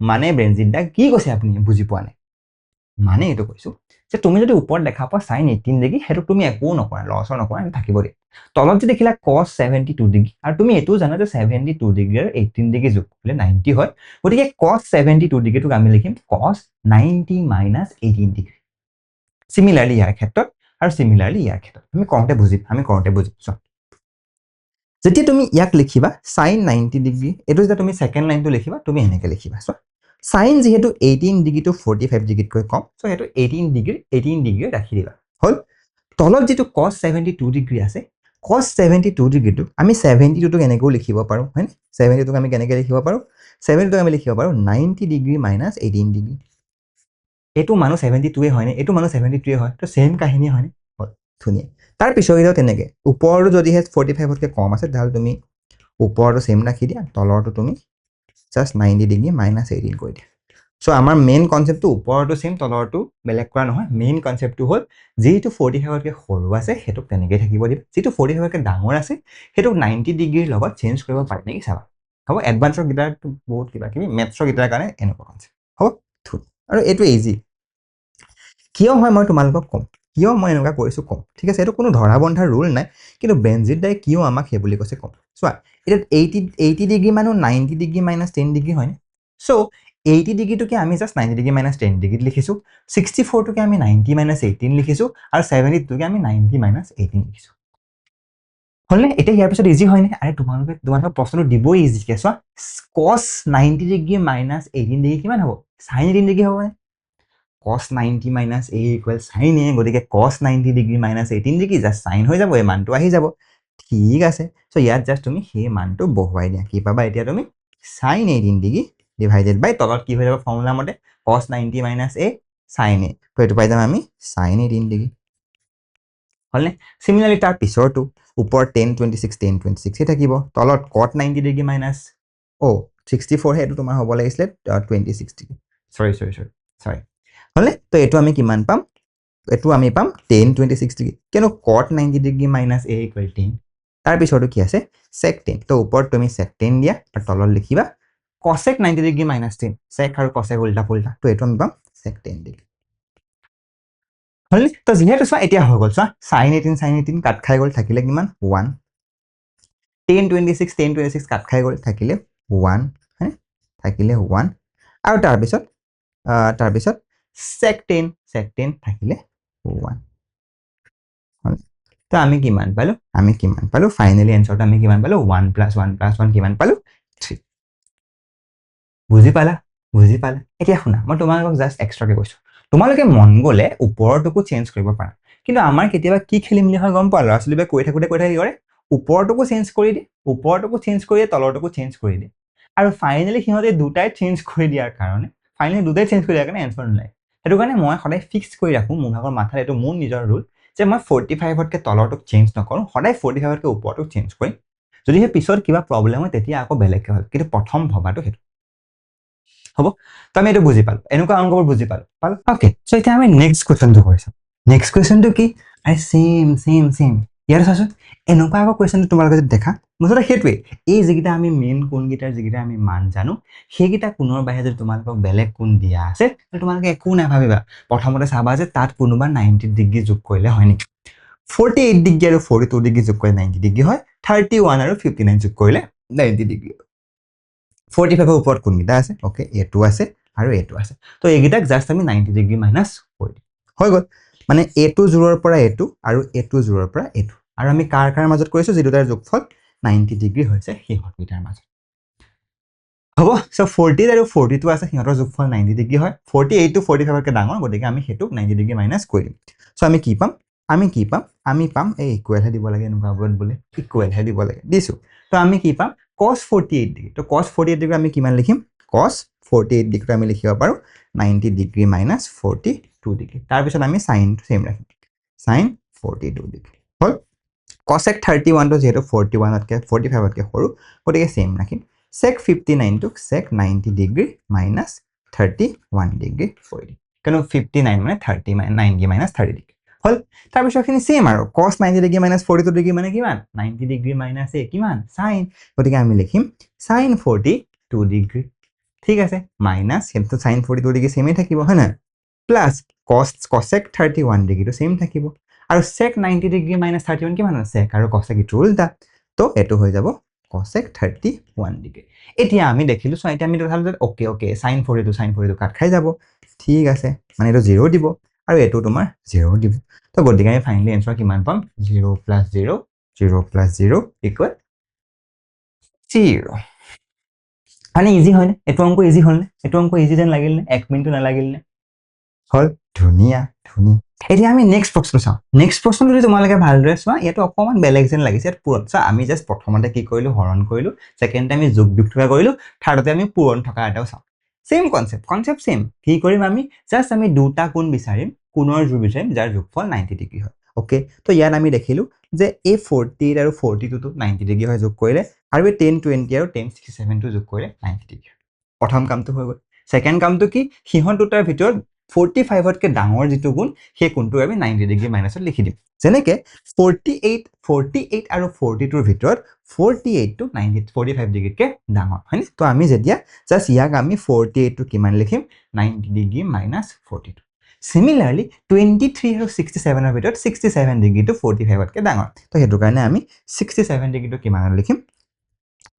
মানে ব্ৰেঞ্জিতদা কি কৈছে আপুনি? বুজি পোৱা নাই। মানে এইটো কৈছো যে তুমি যদি ওপৰত দেখা পোৱা sin 18 ডিগ্ৰী, সেইটো তুমি একো নকৰা, লছৰ নকৰা, থাকিব দিয়া। তলত যে দেখিলা cos 72 ডিগ্ৰী, আৰু তুমি এইটোও জানা যে 72 ডিগ্ৰী আৰু 18 ডিগ্ৰী যোগ কৰিলে 90 হয়, গতিকে cos 72 ডিগ্ৰীটোক আমি লিখিম cos 90 মাইনাছ 18 ডিগ্ৰী। চিমিলাৰলি ইয়াৰ ক্ষেত্ৰত আৰু চিমিলাৰলি ইয়াৰ ক্ষেত্ৰত আমি কৰোঁতে বুজিম। যেতিয়া তুমি ইয়াক লিখিবা sin 90 ডিগ্ৰী, এইটো যেতিয়া তুমি ছেকেণ্ড লাইনটো লিখিবা তুমি এনেকৈ লিখিবা। sin যিহেতু 18 ডিগ্ৰীটো 45 ডিগ্ৰীতকৈ কম, চ' সেইটো 18 ডিগ্ৰী ৰাখি দিবা। হ'ল। তলত যিটো cos 72 ডিগ্ৰী আছে, cos 72 ডিগ্ৰীটো আমি 72টোক এনেকৈও লিখিব পাৰোঁ, হয়নে? 72টোক আমি কেনেকৈ লিখিব পাৰোঁ? 72টোক আমি লিখিব পাৰোঁ 90 ডিগ্ৰী মাইনাছ 18 ডিগ্ৰী। এইটো মানুহ 72ৱে হয়নে? এইটো মানুহ 72ৱে হয়, তো ছেইম কাহিনী হয়নে? হ'ল, ধুনীয়া। তাৰ পিছৰকেইটাও তেনেকৈ, ওপৰটো যদিহে 45তকৈ কম আছে তেতিয়াহ'লে তুমি ওপৰটো ছেইম ৰাখি দিয়া, তলৰটো তুমি জাষ্ট 90 ডিগ্ৰী মাইনাছ 18 কৰি দিয়া। চ' আমাৰ মেইন কনচেপ্টটো ওপৰটো ছেইম, তলৰটো বেলেগ কৰা নহয়। মেইন কনচেপ্টটো হ'ল যিটো 45তকৈ সৰু আছে সেইটোক তেনেকৈ থাকিব দিম, যিটো 45তকৈ ডাঙৰ আছে সেইটোক 90 ডিগ্ৰীৰ লগত চেঞ্জ কৰিব পাৰি নেকি চাবা। হ'ব, এডভান্সৰ গীটাৰটো বহুত কিবা কিবি, মেথছৰ গীটাৰ কাৰণে এনেকুৱা কনচেপ্ট। হ'ব, আৰু এইটো ইজি। কিয় হয় মই তোমালোকক ক'ম, কিয় মই এনেকুৱা কৰিছোঁ ক'ম, ঠিক আছে? এইটো কোনো ধৰা বন্ধাৰ ৰুল নাই, কিন্তু বেনজিৎ দাই কিয় আমাক সেই বুলি কৈছে ক'ম। চোৱা, এতিয়া 80 ডিগ্ৰী মানুহ 90 ডিগ্ৰী মাইনাছ 10 ডিগ্ৰী হয়নে? চ' 80 ডিগ্ৰীটোকে আমি জাষ্ট 90 ডিগ্ৰী মাইনাছ 10 ডিগ্ৰীত লিখিছোঁ, 64টোকে আমি 90 মাইনাছ 18 লিখিছোঁ, আৰু 72টোকে আমি 90 মাইনাছ 18 লিখিছোঁ। হ'লনে? এতিয়া ইয়াৰ পিছত ইজি হয়নে? আৰে তোমালোকৰ প্ৰশ্নটো দিবই ইজিকৈ। চোৱা, cos 90 ডিগ্ৰী মাইনাছ 18 ডিগ্ৰী কিমান হ'ব? sin 18 ডিগ্ৰী হ'বনে? cos 90 minus a equal sin a, গতিকে cos 90 degree minus 18 degree just sin হৈ যাব, এই মানটো আহি যাব। ঠিক আছে, চ' ইয়াত জাষ্ট তুমি সেই মানটো বহুৱাই দিয়া। কি পাবা এতিয়া তুমি? sin 18 ডিগ্ৰী ডিভাইডেড বাই তলত কি হৈ যাব ফৰ্মুলা মতে? cos 90 minus a sin a, তো এইটো পাই যাম আমি sin 18 ডিগ্ৰী। হ'লনে? চিমিলাৰলি তাৰ পিছৰটো ওপৰত 10 26 10 26 থাকিব, তলত cot 90 ডিগ্ৰী মাইনাছ 64, সেইটো তোমাৰ হ'ব লাগিছিলে 26 ডিগ্ৰী। চৰি। হ'লনে? তো এইটো আমি কিমান পাম? এইটো আমি পাম tan 26 ডিগ্ৰী কিয়নো cot 90 degree minus a equal 10 তাৰপিছতো কি আছে sec 10 তো ওপৰত তুমি sec 10 দিয়া আৰু তলত লিখিবা cosec 90 ডিগ্ৰী মাইনাছ 10 sec আৰু cosec উল্টা পুল্টা তো এইটো আমি পাম sec 10 ডিগ্ৰী হল তো যেহেতু চোৱা এতিয়া হৈ গ'ল চোৱা sin 18 কাট খাই গ'ল থাকিলে কিমান 1 tan 26 কাট খাই গ'ল থাকিলে 1 হে থাকিলে 1 আৰু তাৰপিছত sec 10 থাকিলে 1 তো আমি কিমান পালো ফাইনালি এনসাৰটো আমি কিমান পালো 1 + 1 + 1 কিমান পালো 3 বুজি পালা এতিয়া শুনা মই তোমালোকক জাস্ট এক্সট্ৰাকে কৈছো তোমালোকে মন গলে ওপৰটোকো চেঞ্জ কৰিব পাৰা কিন্তু আমাৰ কেতিয়াবা কি খেলিমেলি হয় গম পোৱা ল'ৰা ছোৱালীবোৰে কৈ থাকোতে কি কৰে ওপৰটোকো চেঞ্জ কৰি দিয়ে তলৰটোকো চেঞ্জ কৰি দিয়ে আৰু ফাইনালি সিহঁতে দুটাই চেঞ্জ কৰি দিয়াৰ কাৰণে এনসাৰ নোলায় সেইটো কাৰণে মই সদায় ফিক্স কৰি ৰাখো মোৰ ভাগৰ মাথাত এইটো মোৰ নিজৰ ৰুল যে মই 45তকৈ তলৰটোক চেঞ্জ নকৰোঁ সদায় 45তকৈ ওপৰটোক চেঞ্জ কৰিম যদিহে পিছত কিবা প্ৰব্লেম হয় তেতিয়া আকৌ বেলেগকৈ হয় কিন্তু প্ৰথম ভবাটো সেইটো হ'ব তো আমি এইটো বুজি পালো এনেকুৱা অংকবোৰ বুজি পালো ওকে সো এতিয়া আমি নেক্সট কুৱেশ্যনটো কৰিছো নেক্সট কুৱেশ্যনটো কি আৰে সেম ইয়াৰ চাচোন এনেকুৱা আকৌ কুৱেশ্যনটো তোমালোকে যদি দেখা মুঠতে সেইটোৱে এই যিকেইটা আমি মেইন কোণকেইটাৰ যিকেইটা আমি মান জানো সেইকেইটা কোণৰ বাহিৰে যদি তোমালোকক বেলেগ কোণ দিয়া আছে তোমালোকে একো নাভাবিবা প্ৰথমতে চাবা যে তাত কোনোবা 90 ডিগ্ৰী যোগ কৰিলে হয় নেকি 48 ডিগ্ৰী আৰু 42 ডিগ্ৰী যোগ কৰিলে 90 ডিগ্ৰী হয় 31 আৰু 59 যোগ কৰিলে 90 ডিগ্ৰী 45 ওপৰত কোনকেইটা আছে ওকে এইটো আছে আৰু এইটো আছে তো এইকেইটাক জাস্ট আমি 90 ডিগ্ৰী মাইনাছ কৰি দিম হৈ গ'ল মানে এইটো জোৰৰ পৰা এইটো আৰু এইটো জোৰৰ পৰা এইটো আৰু আমি কাৰ মাজত কৰিছো যি দুটাৰ যোগফল 90 ডিগ্ৰী হৈছে সিহঁতকেইটাৰ মাজত হ'ব সো 40 আৰু 42 আছে সিহঁতৰ যোগফল 90 ডিগ্ৰী হয় 48 টো 45তকৈ ডাঙৰ গতিকে আমি হেতুক 90 ডিগ্ৰী মাইনাছ কৰি দিম সো আমি কি পাম আমি পাম এই ইকুৱেলহে দিব লাগে এনেকুৱা বোৰত বোলে ইকুৱেলহে দিব লাগে দিছো তো আমি কি পাম cos 48 ডিগ্ৰী তো cos 48 ডিগ্ৰী আমি কিমান লিখিম cos 48 ডিগ্ৰী আমি লিখিব পাৰো 90 ডিগ্ৰী মাইনাছ 42 ডিগ্ৰী তাৰপিছত আমি sin সেম ৰাখিম sin 42 ডিগ্ৰী হল cosec 31 টো যেহেতু 41তকৈ 45তকৈ সৰু গতিকে সেম ৰাখিম sec 59 টোক sec 90 ডিগ্ৰী মাইনাছ 31 ডিগ্ৰী কৰি দিম কিয়নো 59 মানে 90 মাইনাছ 30 ডিগ্ৰী হল তাৰপিছতখিনি সেম আৰু cos 90 ডিগ্ৰী মাইনাছ 42 ডিগ্ৰী মানে কিমান 90 ডিগ্ৰী মাইনাছ এ কিমান sin গতিকে আমি লিখিম sin 42 ডিগ্ৰী ঠিক আছে মাইনাছ সেইটো sin 42 ডিগ্ৰী সেমে থাকিব হয় না প্লাস cosec 31 ডিগ্ৰীটো সেম থাকিব আৰু sec 90 ডিগ্ৰী মাইনাছ 31 কিমান আছে sec আৰু cosec ইটো উল্টা তো এটো হৈ যাব cosec 31 ডিগ্ৰী এতিয়া আমি দেখিলো সো এতিয়া আমি দেখালো যে ওকে sin 42 কাট খাই যাব ঠিক আছে মানে এটো 0 দিব আৰু এটো তোমাৰ 0 দিব তো গতিকে আমি ফাইনালি এনসাৰ কিমান পাম 0 + 0 0 + 0 ইকুৱেল 0 মানে ইজি হয় নে এটো অংক ইজি হল নে এটো অংক ইজি যেন লাগিল নে 1 মিনিট নালাগিল নে হল ধুনিয়া এতিয়া আমি নেক্সট প্ৰশ্ন চাওঁ নেক্সট প্ৰশ্নটো যদি তোমালোকে ভালদৰে চোৱা ইয়াতো অকমান বেলেগ যেন লাগিছে ইয়াত পূৰণ চোৱা আমি জাস্ট প্ৰথমতে কি কৰিলো হৰণ কৰিলো সেকেন্ডতে আমি যোগ বিয়োগ থকা কৰিলো থাৰ্ডতে আমি পূৰণ থকা এটাও চাওঁ সেম কনসেপ্ট সেম কি কৰিম আমি জাস্ট আমি দুটা কোণ বিচাৰিম কোণৰ জোৰ বিচাৰিম যাৰ যোগফল 90 ডিগ্ৰী হয় ওকে তো ইয়াত আমি দেখিলো যে এই 48 আৰু 42 টো 90 ডিগ্ৰী হয় যোগ কৰিলে আৰু এই 1020 আৰু 1067 টো যোগ কৰিলে 90 ডিগ্ৰী প্ৰথম কামটো হৈ গ'ল সেকেন্ড কামটো কি সিহঁত দুটাৰ ভিতৰত 45তকৈ ডাঙৰ যিটো কোণ সেই কোণটো আমি 90 ডিগ্ৰী মাইনাছত লিখি দিম যেনেকে 48 আৰু 42ৰ ভিতৰত 48 টো 45 ডিগ্ৰীতকৈ ডাঙৰ হয়নে তো আমি যেতিয়া জাস্ট ইয়াক আমি 48 টো কিমান লিখিম 90 ডিগ্ৰী মাইনাছ 42 Similarly, 23 আৰু 67ৰ ভিতৰত 67 ডিগ্ৰীটো 45তকৈ ডাঙৰ তো হেতু কাৰণে আমি 67 ডিগ্ৰীটো কিমান লিখিম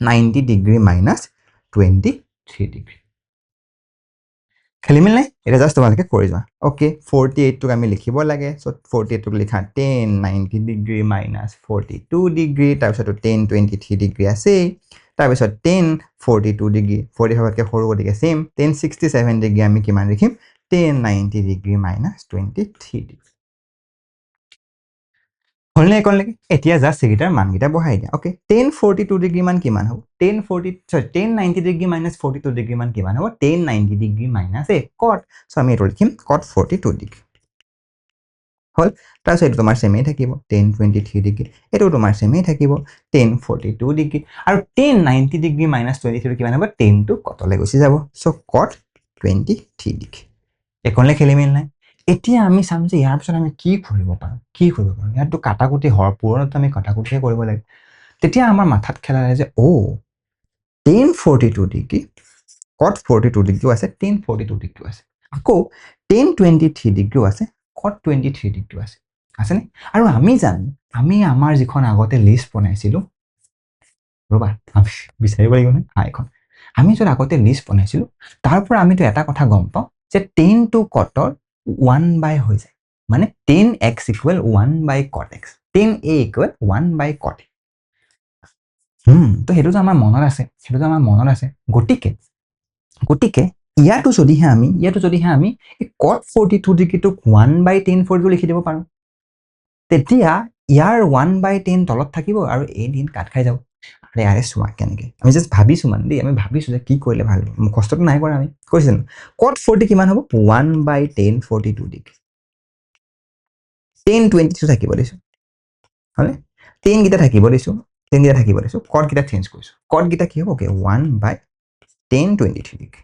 90 ডিগ্ৰী মাইনাছ 23 ডিগ্ৰী খেলিমেলি নাই এটা জাস্ট তোমালোকে কৰি যোৱা ওকে 48 টোক আমি লিখিব লাগে সো 48 টোক লিখা 10 90 ডিগ্ৰী মাইনাছ 42 ডিগ্ৰী তাৰপিছত 10 23 ডিগ্ৰী আছে তাৰপিছত 10 42 ডিগ্ৰী 45তকৈ সৰু গতিকে সেম 10 67 ডিগ্ৰী আমি কিমান লিখিম 10 90 ডিগ্ৰী মাইনাছ 23 ডিগ্ৰী হলনে একলৈকে এতিয়া জাস্ট এইকেইটাৰ মানকেইটা বহাই দিয়া ওকে 10 42 ডিগ্ৰী মান কিমান হ'ব 10 90 ডিগ্ৰী মাইনাছ 42 ডিগ্ৰী মান কিমান হ'ব 10 90 ডিগ্ৰী মাইনাছ এ cot সো আমি এটো লিখিম cot 42 ডিগ্ৰী হল তাৰপিছত এটো তোমাৰ সেমে থাকিব 10 23 ডিগ্ৰী এটো তোমাৰ সেমে থাকিব 10 42 ডিগ্ৰী আৰু 10 90 ডিগ্ৰী মাইনাছ 23 কিমান হ'ব 10 টো কটলে গুচি যাব সো cot 23 ডিগ্ৰী একলে খেলিমেল নাই এতিয়া আমি চাম যে ইয়াৰ পিছত আমি কি কৰিব পাৰোঁ, ইয়াততো কাটাকুটি পুৰণতো আমি কাটাকুটিহে কৰিব লাগে। তেতিয়া আমাৰ মাথাত খেলালে যে tan 42 ডিগ্ৰী cot 42 ডিগ্ৰীও আছে, tan 42 ডিগ্ৰীও আছে, আকৌ tan 23 ডিগ্ৰীও আছে, cot 23 ডিগ্ৰীও আছে, আছেনে? আৰু আমি জানো, আমি আমাৰ যিখন আগতে লিষ্ট বনাইছিলোঁ, ৰ'বা আমি বিচাৰিব লাগিব নহয় এইখন, আমি য'ত আগতে লিষ্ট বনাইছিলোঁ তাৰ পৰা আমিতো এটা কথা গম পাওঁ যে tan to cotৰ 1 হৈ যায়, মানে tan x equal 1 cot x, tan a equal 1 cot a। তো সেইটোতো আমাৰ মনত আছে, গতিকে ইয়াতো যদিহে আমি এই cot 42 ডিগ্ৰীটোক 1/tan 42 লিখি দিব পাৰোঁ, তেতিয়া ইয়াৰ 1/tan তলত থাকিব আৰু এই দিন কাট খাই যাব। আৰে আৰে চোৱা কেনেকে, আমি জাষ্ট ভাবিছোঁ মানে দেই, আমি ভাবিছোঁ যে কি কৰিলে ভাল হ'ব, কষ্টটো নাই কৰা আমি, কৈছে জানো? cot 40 কিমান হ'ব? 1/tan 42 ডিগ্ৰী, tan 22 থাকিব দিছোঁ, হয়নে? tan কেইটা থাকিব দিছোঁ, cot কেইটা চেঞ্জ কৰিছোঁ, cot কেইটা কি হ'ব? 1/tan 23 degree.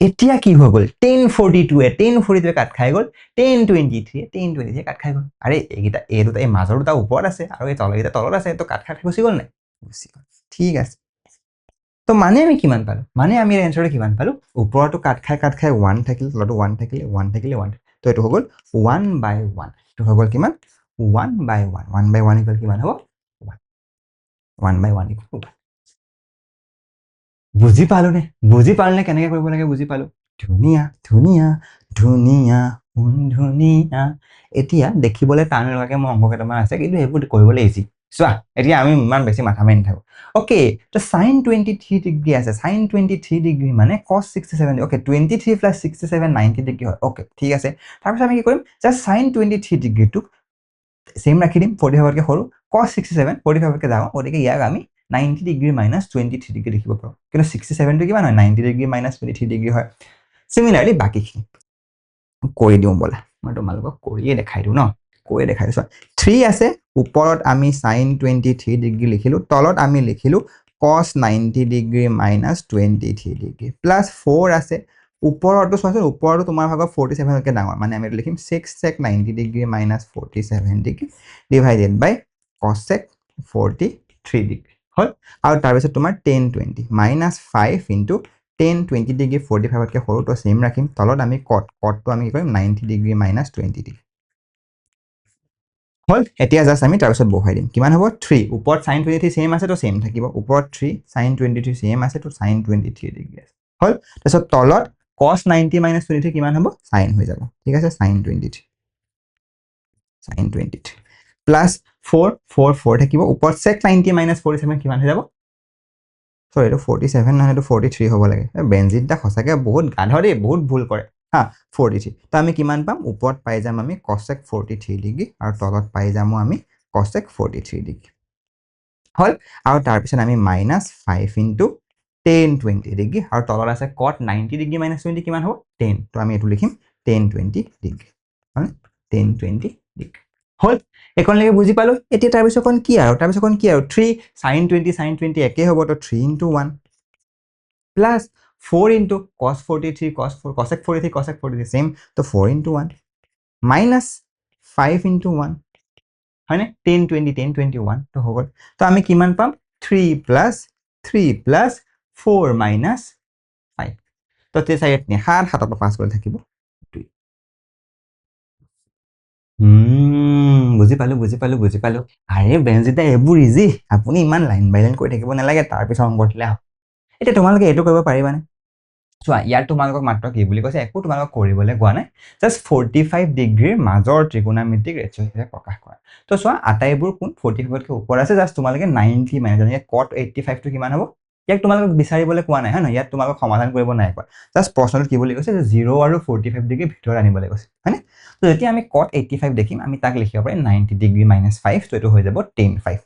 এতিয়া কি হৈ গ'ল? tan 42 কাট খাই গ'ল, tan 23 কাট খাই গ'ল। আৰে এইকেইটা এই দুটা এই মাজৰ দুটা ওপৰত আছে আৰু এই তলকেইটা তলত আছে, তো কাট খাই গুচি গ'ল নাই? গুচি গ'ল, ঠিক আছে। তো মানে আমি কিমান পালোঁ? মানে আমি এনচাৰটো কিমান পালোঁ? ওপৰতো কাট খাই 1 থাকিলে, তলতো 1 থাকিলে, 1 থাকিলে 1, তো এইটো হৈ গ'ল 1/1, এইটো হৈ গ'ল কিমান? 1/1, 1/1 ইকুৱেল কিমান হ'ব? 1, 1/1 ইকুৱেল 1। বুজি পালোনে কেনেকে কৰিব লাগে? বুজি পালো, ধুনীয়া ধুনীয়া ধুনীয়া ধুনীয়া। এতিয়া দেখিবলৈ টান লগাকে মোৰ অংক কেইটামান আছে, কিন্তু সেইবোৰ কৰিবলৈ ইজি। চোৱা এতিয়া আমি ইমান বেছি মাথা মাৰি নাথাকো। অ'কে, তো sin 23 ডিগ্ৰী আছে, sin 23 ডিগ্ৰী মানে cos 67, অ'কে 23 + 67 90 ডিগ্ৰী হয়। অ'কে ঠিক আছে, তাৰপিছত আমি কি কৰিম? জাষ্ট sin 23 ডিগ্ৰীটোক চেম ৰাখি দিম, 45তকৈ সৰু, cos 67 45তকৈ ডাঙৰ, গতিকে ইয়াক আমি 90 ডিগ্ৰী - 23 ডিগ্ৰী লিখিব পাৰোঁ, কিন্তু 67টো কিমান হয়? 90 ডিগ্ৰী - 23 ডিগ্ৰী হয়। চিমিলাৰলি বাকীখিনি কৰি দিওঁ ব'লা, মই তোমালোকক কৰিয়ে দেখাই দিওঁ ন, কৰিয়ে দেখাই দিছোঁ। 3 আছে, ওপৰত আমি sin 23 ডিগ্ৰী লিখিলোঁ, তলত আমি লিখিলোঁ cos 90 ডিগ্ৰী - 23 ডিগ্ৰী, প্লাছ 4 আছে, ওপৰতো চোৱাচোন, ওপৰতো তোমাৰ ভাগৰ 47তকৈ ডাঙৰ, মানে আমি লিখিম 6 sec 90 ডিগ্ৰী - 47 ডিগ্ৰী ডিভাইডেড বাই cos sec 43 ডিগ্ৰী হ'ল। আৰু তাৰপিছত তোমাৰ tan 20 -5 ইনটু tan 20 ডিগ্ৰী 45তকৈ সৰু, তো চেম ৰাখিম, তলত আমি cotটো আমি কি কৰিম? 90 ডিগ্ৰী - 20 ডিগ্ৰী হ'ল। এতিয়া জাষ্ট আমি তাৰপিছত বহাই দিম, কিমান হ'ব? 3, ওপৰত sin 23 চেম আছে, তো চেম থাকিব, ওপৰত 3 sin 23 চেম আছে, তো sin 23 ডিগ্ৰী আছে হ'ল। তাৰপিছত তলত cos 90 - 23 কিমান হ'ব? sin হৈ যাব, ঠিক আছে, sin 23 প্লাছ 4 থাকিব, ওপৰত sec 90 - 47 কিমান হৈ যাব? চৰি, এইটো 47 নহয়, এইটো 43 হ'ব লাগে। বেনজিনটা সঁচাকৈ বহুত গাধ দেই, বহুত ভুল কৰে হা। 43, তো আমি কিমান পাম? ওপৰত পাই যাম আমি cos sec 43 ডিগ্ৰী আৰু তলত পাই যামো আমি cos sec 43 ডিগ্ৰী হ'ল। আৰু তাৰপিছত আমি -5 ইনটু tan 20 ডিগ্ৰী, আৰু তলত আছে cot 90 ডিগ্ৰী - 20 কিমান হ'ব? 10, তো আমি এইটো লিখিম tan 20 ডিগ্ৰী হয়, tan 20 ডিগ্ৰী হ'ল। এইকণলৈকে বুজি পালোঁ। এতিয়া তাৰপিছতখন কি আৰু? 3 sin 20 একেই হ'ব, তো 3 × 1 plus 4 into cos 43 cos sec 43 চেম, তো 4 × 1 মাইনাছ 5 × 1 হয়নে? tan 21 তো হৈ গ'ল। তো আমি কিমান পাম? 3 + 4 - 5, তো 4 × 7, 7 পৰা 5 গ'লে থাকিব 2। বুজি পালোঁ। আৰে বেনজিতা, এইবোৰ ইজি, আপুনি ইমান লাইন বাই লাইন কৰি থাকিব নালাগে, তাৰপিছত অংক দিলে হ'ব। এতিয়া তোমালোকে এইটো কৰিব পাৰিবানে? চোৱা, ইয়াত তোমালোকক মাত্ৰ কি বুলি কৈছে? একো তোমালোকক কৰিবলৈ কোৱা নাই, জাষ্ট 45 ডিগ্ৰীৰ মাজৰ ত্ৰিকোণমিতিক ৰেচিঅ' হিচাপে প্ৰকাশ কৰা। তো চোৱা, আটাইবোৰ কোণ 45তকৈ ওপৰত আছে, জাষ্ট তোমালোকে 90 মাইনাছ, যেনেকৈ cot 85টো কিমান হ'ব? ইয়াক তোমালোকক বিচাৰিবলৈ কোৱা নাই, হয় নহয়? ইয়াত তোমালোকক সমাধান কৰিব নাই কোৱা, জাষ্ট প্ৰশ্নটোত কি বুলি কৈছে? যে 0 আৰু 45 ডিগ্ৰীৰ ভিতৰত আনিবলৈ কৈছে, হয়নে? তো যেতিয়া আমি cot 85 দেখিম, আমি তাক লিখিব পাৰিম 90 ডিগ্ৰী - 5, তো এইটো হৈ যাব tan 5।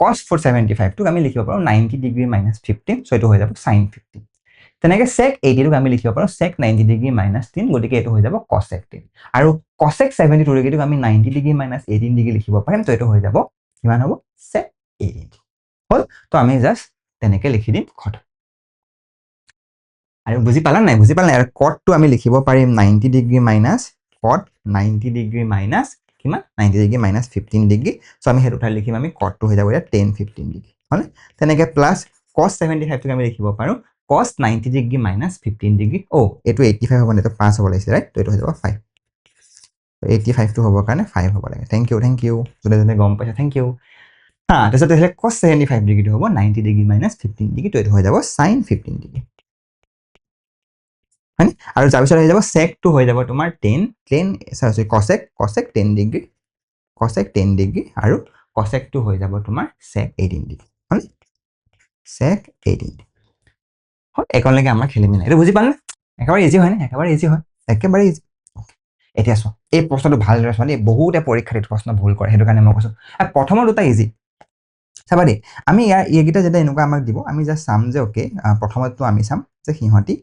cos 475টোক আমি লিখিব পাৰোঁ 90 ডিগ্ৰী - 15, so এইটো হৈ যাব sin 15। তেনেকৈ sec 80টোক আমি লিখিব পাৰোঁ sec 90 ডিগ্ৰী - 3, গতিকে এইটো হৈ যাব cosec 10। আৰু cosec 72 ডিগ্ৰীটোক আমি 90 ডিগ্ৰী - 18 ডিগ্ৰী লিখিব পাৰিম, তো এইটো হৈ যাব কিমান হ'ব? sec 18 হ'ল। তো আমি জাষ্ট তেনেকৈ লিখি দিম, খতম। আৰু বুজি পালা নাই আৰু কটটো আমি লিখিব পাৰিম 90 ডিগ্ৰী মাইনাছ কট 90 ডিগ্ৰী মাইনাছ কিমান 90 ডিগ্ৰী মাইনাছ 15 ডিগ্ৰী সো আমি হেতু ঠাই লিখিম আমি কটটো হৈ যাব 10 15 ডিগ্ৰী হলে তেনেকে প্লাস cos 75 টোক আমি লিখিব পাৰো cos 90 ডিগ্ৰী মাইনাছ 15 ডিগ্ৰী এটো 85 হ'ব নেটো 5 হ'ব লাগিছে ৰাইট তো এটো হৈ যাব 5 85 টো হ'বৰ কাৰণে 5 হ'ব লাগে থ্যাংক ইউ জনে গম পাইছে থ্যাংক ইউ তাৰপিছত হ'লে cos 75 ডিগ্ৰীটো হ'ব 90 ডিগ্ৰী মাইনাছ 15 ডিগ্ৰী তো এটো হৈ যাব sin 15 ডিগ্ৰী হয় আৰু তাৰ পিছত হৈ যাব sec টো হৈ যাব তোমাৰ 10 cosec 10 ডিগ্ৰী cosec 10 ডিগ্ৰী আৰু cosec টো হৈ যাব তোমাৰ sec 18 ডিগ্ৰী হয় sec 18 হয় একলৈকে আমাৰ খেলি মেলি এটো বুজি পালে একেবাৰে ইজি হয় নে একেবাৰে ইজি হয় একেবাৰে ইজি এতিয়া চোৱা এই প্ৰশ্নটো ভালদৰে চোৱা দেই বহুতে পৰীক্ষাত এই প্ৰশ্ন ভুল কৰে হেতু কাৰণে মই কৈছো প্ৰথমৰ দুটা ইজি চাবা দেই আমি এইকেইটা যেতিয়া এনেকুৱা আমাক দিব আমি জাস্ট চাম যে ওকে প্ৰথমটো আমি চাম যে সিহঁতি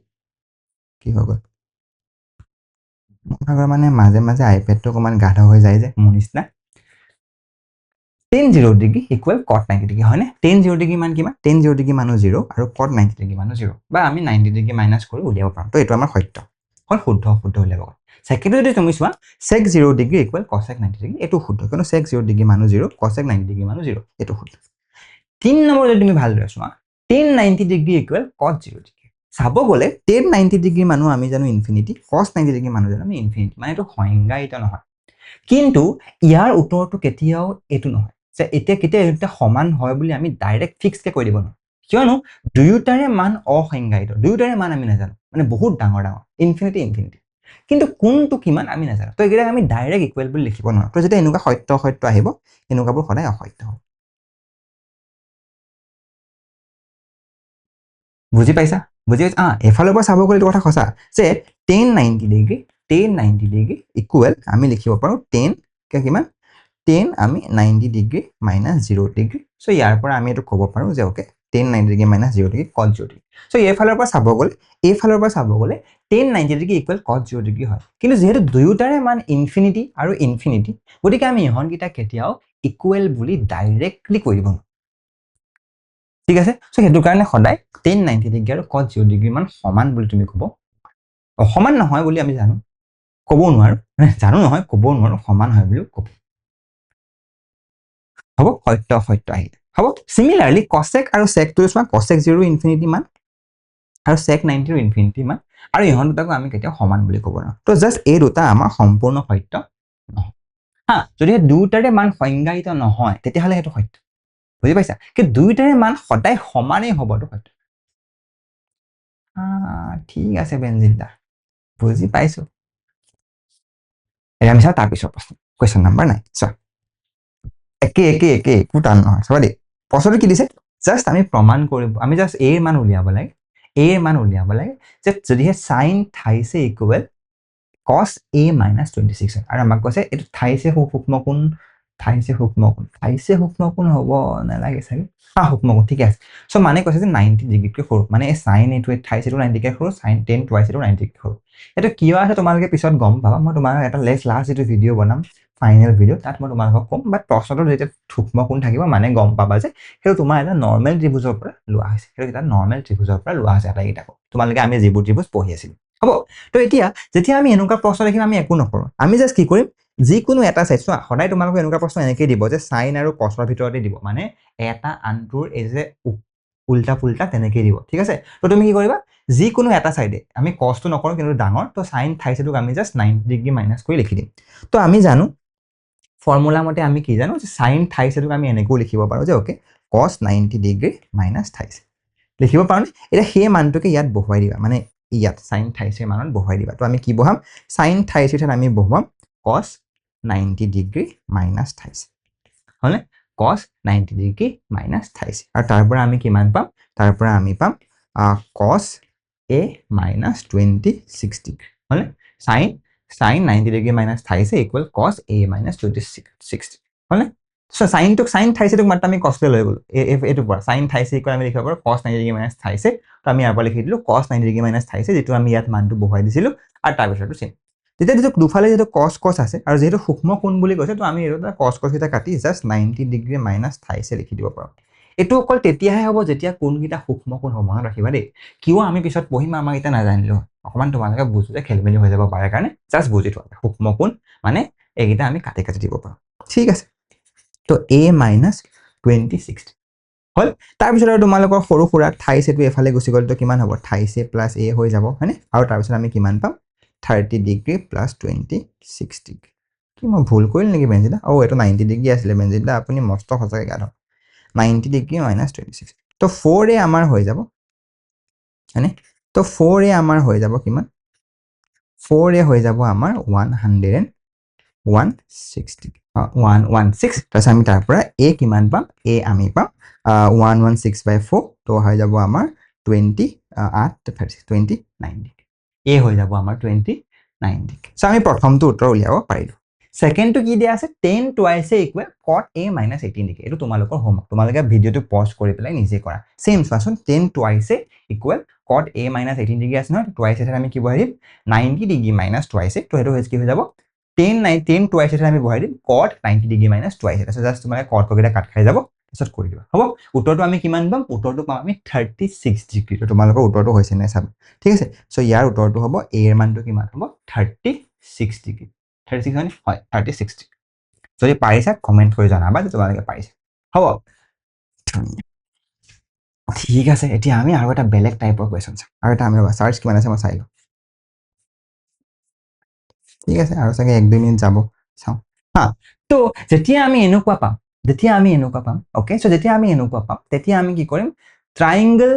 কি হৈ গ'ল মোৰ মানে মাজে মাজে আইপ্যাডটো অকমান গাধা হৈ যায় যে মোৰ নিচিনা tan 0 degree equal cot 90 degree হয়নে tan 0 ডিগ্ৰী মান কিমান tan 0 ডিগ্ৰী মানো 0 আৰু cot 90 ডিগ্ৰী মানো 0 বা আমি 90 ডিগ্ৰী মাইনাস কৰি উলিয়াব পাৰোঁ তো এটো আমাৰ সত্য হল শুদ্ধ উলিয়াব সেকেন্ড যদি তুমি চোৱা sec 0 degree equal cosec 90 degree এটো শুদ্ধ কিয়নো sec 0 ডিগ্ৰী মানো 0 cosec 90 ডিগ্ৰী মানো 0 এটো শুদ্ধ 3 নম্বৰ যদি তুমি ভালদৰে চোৱা tan 90 degree equal cot 0 degree চাব গলে tan 90 ডিগ্ৰী মানো আমি জানো ইনফিনিটি cos 90 ডিগ্ৰী মানো জানো আমি ইনফিনিটি মানে এটো সংজ্ঞায়িত নহয় কিন্তু ইয়াৰ উত্তৰটো কেতিয়াও এটো নহয় যে এটা সমান হয় বুলি আমি ডাইৰেক্ট ফিক্স কে কৈ দিব নোৱাৰো কিয়নো দুয়োটাৰে মান অসংজ্ঞায়িত দুয়োটাৰে মান আমি নাজানো মানে বহুত ডাঙৰ ইনফিনিটি কিন্তু কোনটো কিমান আমি নাজানো তো এগিৰা আমি ডাইৰেক্ট ইকুৱেল বুলি লিখিব নোৱাৰো তো যেতিয়া এনেকুৱা সত্য আহিব এনেকুৱাবোৰ সদায় অসত্য হ'ব বুজি পাইছা এফালৰ পৰা চাব গ'লে কথা সঁচা যে tan 90 ডিগ্ৰী ইকুৱেল আমি লিখিব পাৰো tan কিমান tan আমি 90 ডিগ্ৰী মাইনাস 0 ডিগ্ৰী সো ইয়াৰ পৰা আমি এটো ক'ব পাৰো যে okay tan 90 degree minus 0 degree cos 0 degree so এইফালৰ পৰা চাব গ'লে tan 90 degree equal cos 0 degree হয় কিন্তু যেহেতু দুয়োটাৰে মান ইনফিনিটি আৰু ইনফিনিটি গতিকে আমি ইহন কিটা কেতিয়াও ইকুৱেল বুলি ডাইৰেক্টলি কৈ দিব ঠিক আছে সো হেতু কাৰণে সদায় tan 90 ডিগ্ৰী আৰু cos 0 ডিগ্ৰী মান সমান বুলি তুমি ক'ব সমান নহয় বুলি আমি জানো ক'ব নোৱাৰো জানো নহয় ক'ব নোৱাৰো সমান হয় বুলি ক'ব হ'ব সত্য আহিলে হ'ব সিমিলাৰলি cosec আৰু sec টো চোৱা cosec 0 ইনফিনিটি মান আৰু sec 90 ৰ ইনফিনিটি মান আৰু ইহন দুটাকো আমি কেতিয়া সমান বুলি ক'ব নোৱাৰো তো জাস্ট এই দুটা আমাৰ সম্পূৰ্ণ সত্য নহয় যদি দুটাৰে মান সংজ্ঞায়িত নহয় তেতিয়াহলে হেতু সত্য বুজি পাইছা কি দুইটাৰে মান সদায় সমানেই হ'বটো সত্য ঠিক আছে বেনজিলদা বুজি পাইছো এৰামিছা তাৰ পিছৰ প্ৰশ্ন কোৱেশ্চন নাম্বাৰ 9 চোৱা একে একো টান নহয় চাবা দেই প্ৰশ্নটো কি দিছে জাস্ট আমি প্ৰমাণ কৰিব আমি জাস্ট এৰ মান উলিয়াব লাগে যে যদিহে sin theta equal cos a minus 26 আৰু আমাক কৈছে এটো থাইছে সূক্ষ্ম কোণ হ'ব নালাগে চাগে সূক্ষ্ম কোণ ঠিক আছে সো মানে কৈছে যে 90 ডিগ্ৰীতকৈ সৰু মানে এই sin এটো থাইছে টো 90 ডিগ্ৰী সৰু sin 10 টুৱাইছে টো 90 ডিগ্ৰী সৰু এটো কিয় আছে তোমালোকে পিছত গম পাবা মই তোমাক এটা লাষ্ট যেটো ভিডিও বনাম ফাইনেল ভিডিও তাত মই তোমালোকক কম বাট প্ৰশ্নটো যেতিয়া সূক্ষ্ম কোণ থাকিব মানে গম পাবা যে হেতু তোমাৰ এটা নৰমাল ত্ৰিভুজৰ পৰা লোৱা হৈছে হেতু এটা নৰমাল ত্ৰিভুজৰ পৰা লোৱা হৈছে আটাইকেইটা তোমালোকে আমি যিবোৰ ত্ৰিভুজ পঢ়ি আছিল হ'ব তো এতিয়া যেতিয়া আমি এনেকুৱা প্ৰশ্ন দেখিম আমি একো নকৰো আমি জাস্ট কি কৰিম যিকোনো এটা সাইড চোৱা সদায় তোমালোকে এনেকুৱা প্ৰশ্ন এনেকৈ দিব যে সাইন আৰু কসৰ ভিতৰতে দিব মানে এটা আনটোৰ এই যে উল্টা পুল্টা তেনেকৈ দিব ঠিক আছে তো তুমি কি কৰিবা যিকোনো এটা সাইডে আমি কসটো নকৰো কিন্তু ডাঙৰ তো সাইন থাইছেটোক আমি জাস্ট 90 ডিগ্ৰী মাইনাস কৰি লিখি দিম তো আমি জানো ফৰ্মুলা মতে আমি কি জানো যে সাইন থাইছেটোক আমি এনেকৈ লিখিব পাৰো যে ওকে cos 90 ডিগ্ৰী মাইনাস থাইছে লিখিব পাৰো এটা সেই মানটোকে ইয়াত বহুৱাই দিবা মানে ইয়াত sin থাইছে মানত বহুৱাই দিবা তো আমি কি বহাম sin থাইছে ঠাইত আমি বহুৱাম cos 90 ডিগ্ৰী মাইনাস থাইছে হলে cos 90 ডিগ্ৰী মাইনাস থাইছে আৰু তাৰ পৰা আমি কিমান পাম তাৰ পৰা আমি পাম cos a minus 26 ডিগ্ৰী হলে sin 90 degree minus theta equal cos a minus 26 হলে সো sin থাইছে টোক মাত্ৰ আমি cos লৈ গলো এটো পৰা sin থাইছে ইকুৱেল আমি লিখিব পাৰো cos 90 ডিগ্ৰী মাইনাস থাইছে তো আমি ইয়াৰ পৰা লিখি দিলো cos 90 ডিগ্ৰী মাইনাস থাইছে যেটো আমি ইয়াত মানটো বহুৱাই দিছিলো আৰু তাৰ পিছৰটো চেম তেতিয়া যেটো দুফালে যেটো cos আছে আৰু যেটো সূক্ষ্ম কোণ বুলি কৈছে তো আমি এটা cos এটা কাটি জাস্ট 90 ডিগ্ৰী মাইনাস থাইছে লিখি দিব পাৰো এইটো অকল তেতিয়াহে হ'ব যেতিয়া কোনকেইটা সূক্ষ্ম কোণ হ'ব, মনত ৰাখিবা দেই। কিয় আমি পিছত পঢ়িম, আমাক এতিয়া নাজানিলো অকণমান তোমালোকে বুজোতে খেলি মেলি হৈ যাব পাৰে কাৰণে জাষ্ট বুজি থোৱা। সূক্ষ্ম কোণ মানে এইকেইটা আমি কাটি কাটি দিব পাৰোঁ, ঠিক আছে। তো a মাইনাছ 20/60 হ'ল। তাৰপিছত আৰু তোমালোকৰ সৰু সুৰা থাইছ এইটো এফালে গুচি গ'ল, তো কিমান হ'ব, থাইছ a প্লাছ a হৈ যাব, হয়নে? আৰু তাৰপিছত আমি কিমান পাম, 30 ডিগ্ৰী প্লাছ 26 ডিগ্ৰী। কি মই ভুল কৰিলোঁ নেকি বেঞ্জিদা? এইটো 90 ডিগ্ৰী আছিলে বেঞ্জিদা, আপুনি মস্ত সঁচাকৈ গাধ। 90 ডিগ্ৰী মাইনাছ 26, তো 4a আমাৰ হৈ যাব, হয়নে? তো 4a আমাৰ হৈ যাব কিমান, 4a হৈ যাব আমাৰ 116, 116, তাৰপিছত আমি তাৰ পৰা a কিমান পাম, a আমি পাম 116/4, তো হৈ যাব আমাৰ 29 ডিগ্ৰী, a হৈ যাব আমাৰ 29 ডিগ্ৰী। চ' আমি প্ৰথমটো উত্তৰ উলিয়াব পাৰিলোঁ। ছেকেণ্ডটো কি দিয়া আছে, tan twice a equal cot a minus 18 degree. এইটো তোমালোকৰ হোমৱৰ্ক, তোমালোকে ভিডিঅ'টো পজ কৰি পেলাই নিজে কৰা। চেম চোৱাচোন, tan twice a equal cot a minus 18 degree আছে নহয়, twice a আমি কি বহাই দিম, 90 ডিগ্ৰী মাইনাছ twice a, তো সেইটো কি হৈ যাব, tan twice a আমি বহাই দিম cot 90 degree minus twice a, তাৰপিছত জাষ্ট তোমালোকে cot কেইটা কাট খাই যাব, তাৰপিছত কৰি দিবা, হ'ব। উত্তৰটো আমি কিমান পাম, উত্তৰটো পাম আমি 36 ডিগ্ৰী। তো তোমালোকৰ উত্তৰটো হৈছে নে চাব, ঠিক আছে। চ' ইয়াৰ উত্তৰটো হ'ব, a এৰ মানটো কিমান হ'ব, 36 ডিগ্ৰী। 36 মানে হয় 36 ডিগ্ৰী। যদি পাৰিছা কমেণ্ট কৰি জনাবা যে তোমালোকে পাৰিছা, হ'ব। ঠিক আছে, এতিয়া আমি আৰু এটা বেলেগ টাইপৰ কুৱেশ্যন চাম। আৰু এটা আমি চাৰ্চ কিমান আছে মই চাই লওঁ, ঠিক আছে। আৰু চাগে 1-2 মিনিট যাব, চাওঁ হা। তো যেতিয়া আমি এনেকুৱা পাম, অ'কে, চ' যেতিয়া আমি এনেকুৱা পাম, তেতিয়া আমি কি কৰিম, ট্ৰাইংগল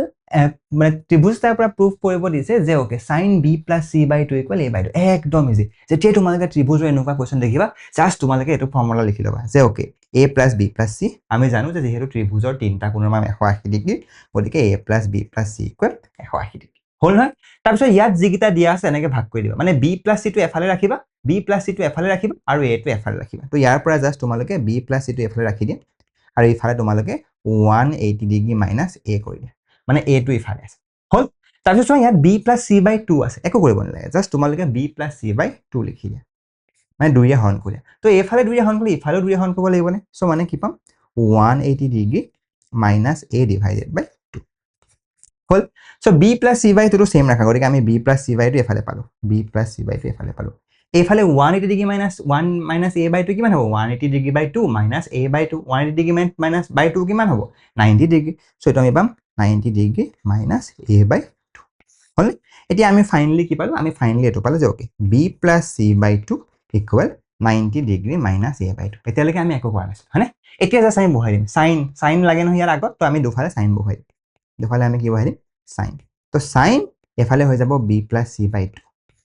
মানে ত্ৰিভুজ তাৰ পৰা প্ৰুভ কৰিব দিছে যে okay sin b plus c/2 equal a/2, একদম ইজি। যেতিয়াই তোমালোকে ত্ৰিভুজৰ এনেকুৱা কুৱেশ্যন দেখিবা, জাষ্ট তোমালোকে এইটো ফৰ্মুলা লিখি ল'বা যে okay a plus b plus c, আমি জানো যে যিহেতু ত্ৰিভুজৰ তিনিটা কোণৰ মান 180 ডিগ্ৰী, গতিকে a plus b plus c equal 180 degree, হ'ল নহয়। তাৰপিছত ইয়াত যিকেইটা দিয়া আছে এনেকৈ ভাগ কৰি দিবা, মানে b প্লাছ c টো এফালে ৰাখিবা, b প্লাছ c টো এফালে ৰাখিবা, আৰু a টো এফালে ৰাখিবা। তো ইয়াৰ পৰা জাষ্ট তোমালোকে b প্লাছ c টো এফালে ৰাখি দিয়া, আৰু ইফালে তোমালোকে 180 ডিগ্ৰী মাইনাছ a কৰি দিয়া, মানে a টো ইফালে আছে, হ'ল। তাৰপিছত চোৱা ইয়াত b প্লাছ c/2 আছে, একো কৰিব নালাগে, জাষ্ট তোমালোকে b প্লাছ c/2 লিখি দিয়া, মানে 2ৰে হৰণ কৰি দিয়া। তো এইফালে 2ৰে হৰণ কৰিলে ইফালেও 2ৰে হৰণ কৰিব লাগিব নে? চ' মানে কি পাম, 180 degree minus a divided by 2, হ'ল। চ' b প্লাছ c/2 টো ছেম ৰাখা, গতিকে আমি b প্লাছ c/2 এফালে পালোঁ, b প্লাছ c/2 এফালে পালোঁ। এইফালে 180 ডিগ্ৰী মাইনাছ a/2 কিমান হ'ব, 180 ডিগ্ৰী বাই 2 মাইনাছ a/2, 180 ডিগ্ৰী মাইনাছ বাই 2 কিমান হ'ব, 90 ডিগ্ৰী। চ' এইটো আমি পাম 90 ডিগ্ৰী মাইনাছ a/2, হ'ল। এতিয়া আমি ফাইনেলি কি পালোঁ, আমি ফাইনেলি এইটো পালোঁ যে okay b plus c/2 equal 90 degree minus a/2। এতিয়ালৈকে আমি একো কৰা নাছিলোঁ, হয়নে? এতিয়া জাষ্ট আমি বহাই দিম চাইন লাগে নহয় ইয়াৰ আগত, তো আমি দুফালে চাইন বহাই দিম, দুফালে আমি কি বহাই দিম, চাইন। তো চাইন এফালে হৈ যাব b প্লাছ c/2,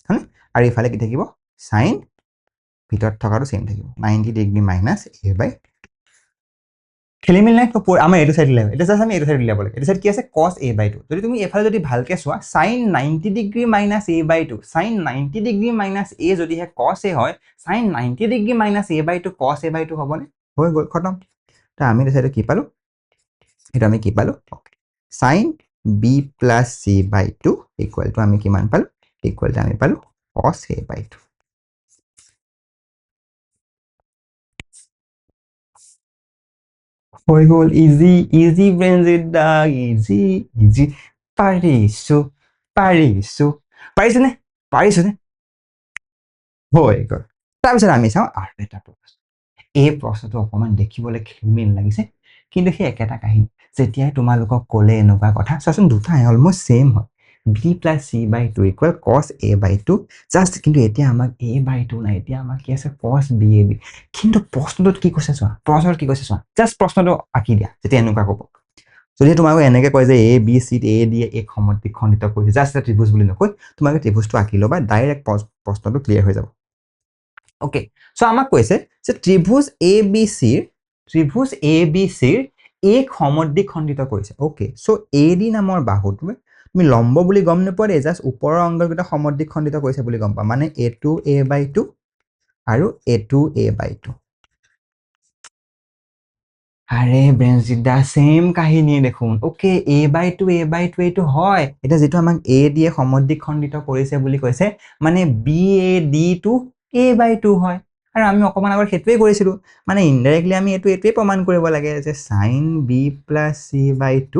হয়নে? আৰু ইফালে কি থাকিব, চাইন ভিতৰত থকাটো ছেম থাকিব, 90 ডিগ্ৰী মাইনাছ a/2। খেলি মেলি নাই, আমাৰ এইটো চাইড উলিয়াব, এতিয়া জাষ্ট আমি এইটো চাইড উলিয়াব লাগে। এইটো চাইড কি আছে, cos a/2। যদি তুমি এইফালে যদি ভালকে চোৱা, sin 90 degree minus a/2, sin 90 degree minus a যদিহে cos a হয়, sin 90 degree minus a/2 cos a/2 হ'বনে? হৈ গ'ল, খতম। তো আমি এইটো চাইডত কি পালোঁ, এইটো আমি কি পালোঁ, sin b plus c/2 equal to আমি কিমান পালোঁ, ইকুৱেল টু আমি পালোঁ cos a/2। হৈ গ'ল, ইজি ইজি ব্ৰেনজিদা, ইজি ইজি। পাৰিছোঁ পাৰিছোনে, হৈ গ'ল। তাৰপিছত আমি চাওঁ আৰু এটা প্ৰশ্ন। এই প্ৰশ্নটো অকণমান দেখিবলৈ খেলিমেলি লাগিছে, কিন্তু সেই একেটা কাহিনী। যেতিয়াই তোমালোকক ক'লে এনেকুৱা কথা, চোৱাচোন দুটা অলমষ্ট ছেম হয়, b plus c/2 equal cos a/2, just কিন্তু এতিয়া আমাক a/2 নাই, এতিয়া আমাক কি আছে, cos b/2। কিন্তু প্ৰশ্নটোত কি কৈছে চোৱা, জাষ্ট প্ৰশ্নটো আঁকি দিয়া যেতিয়া এনেকুৱা ক'ব। যদি তোমালোকে এনেকৈ কয় যে a b c a দিয়ে এক সমদ্বিখণ্ডিত কৰিছে, জাষ্ট এটা ত্ৰিভুজ বুলি নকৈ তোমালোকে ত্ৰিভুজটো আঁকি ল'বা, ডাইৰেক্ট প্ৰশ্নটো ক্লিয়াৰ হৈ যাব। অ'কে, চ' আমাক কৈছে যে ত্ৰিভুজ এ বি চিৰ এক সমদ্বিখণ্ডিত কৰিছে। অ'কে, চ' এ ডি নামৰ বাহুটোৱে তুমি লম্ব বুলি গম নোপোৱা দেই, জাষ্ট ওপৰৰ অংগকেইটা সমদ্বিখণ্ডিত কৰিছে বুলি গম পা, মানে এইটো a/2 আৰু এইটো a/2। আৰে বেনজিদা, ছেম কাহিনী দেখোন। অ'কে, a/2 এইটো হয়। এতিয়া যিটো আমাক a দিয়ে সমদ্বিখণ্ডিত কৰিছে বুলি কৈছে, মানে b a d টো a/2 হয়। আৰু আমি অকমান আগত সেইটোৱে কৰিছিলো মানে ইনডাইৰেক্টলি আমি এইটোৱে প্ৰমাণ কৰিব লাগে যে sin b + c/2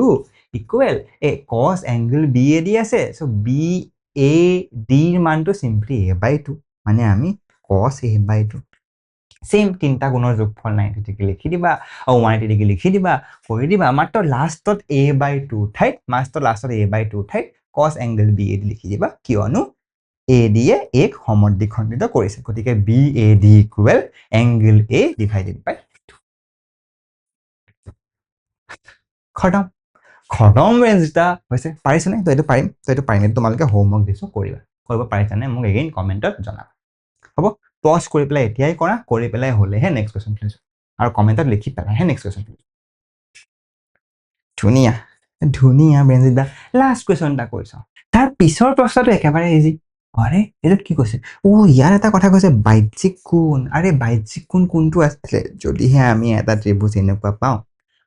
ইকুৱেল এ cos এংগল BAD আছে সো BAD ৰ মানটো সিম্পলি a/2 মানে আমি cos a/2 সেম তিনটা গুণৰ যোগফল 90 ডিগ্ৰী লিখি দিবা আৰু 180 ডিগ্ৰী লিখি দিবা কৰি দিবা মাত্ৰ লাষ্টত a/2 ঠাইত cos এংগল BAD লিখি দিবা কিয়নো AD এ এক সমদ্বিখণ্ডিত কৰিছে গতিকে BAD equal angle A divided by 2 খতম ৰেঞ্জটা হৈছে পাৰিছনে তো এইটো পাৰিম এইটো তোমালোকে হোমৱৰ্ক দিছো কৰিব পাৰিছানে মোক এগেইন কমেন্টত জনাবা হ'ব পজ কৰি পেলাই এতিয়াই কৰা কৰি পেলাই হলেহে নেক্সট কোৱেশ্চন খুলিছো আৰু কমেন্টত লিখি পেলাইহে নেক্সট কোৱেশ্চন খুলিছো ধুনীয়া বেঞ্জিদা লাষ্ট কোৱেশ্চন এটা কৰিছ তাৰ পিছৰ প্ৰশ্নটো একেবাৰে ইজি আৰে এইটো কি কৈছে ও ইয়াৰ এটা কথা কৈছে বাহ্যিক কোণ আৰে বাহ্যিক কোণ কোনটো আছে যদিহে আমি এটা ত্ৰিভুজ এনেকুৱা পাওঁ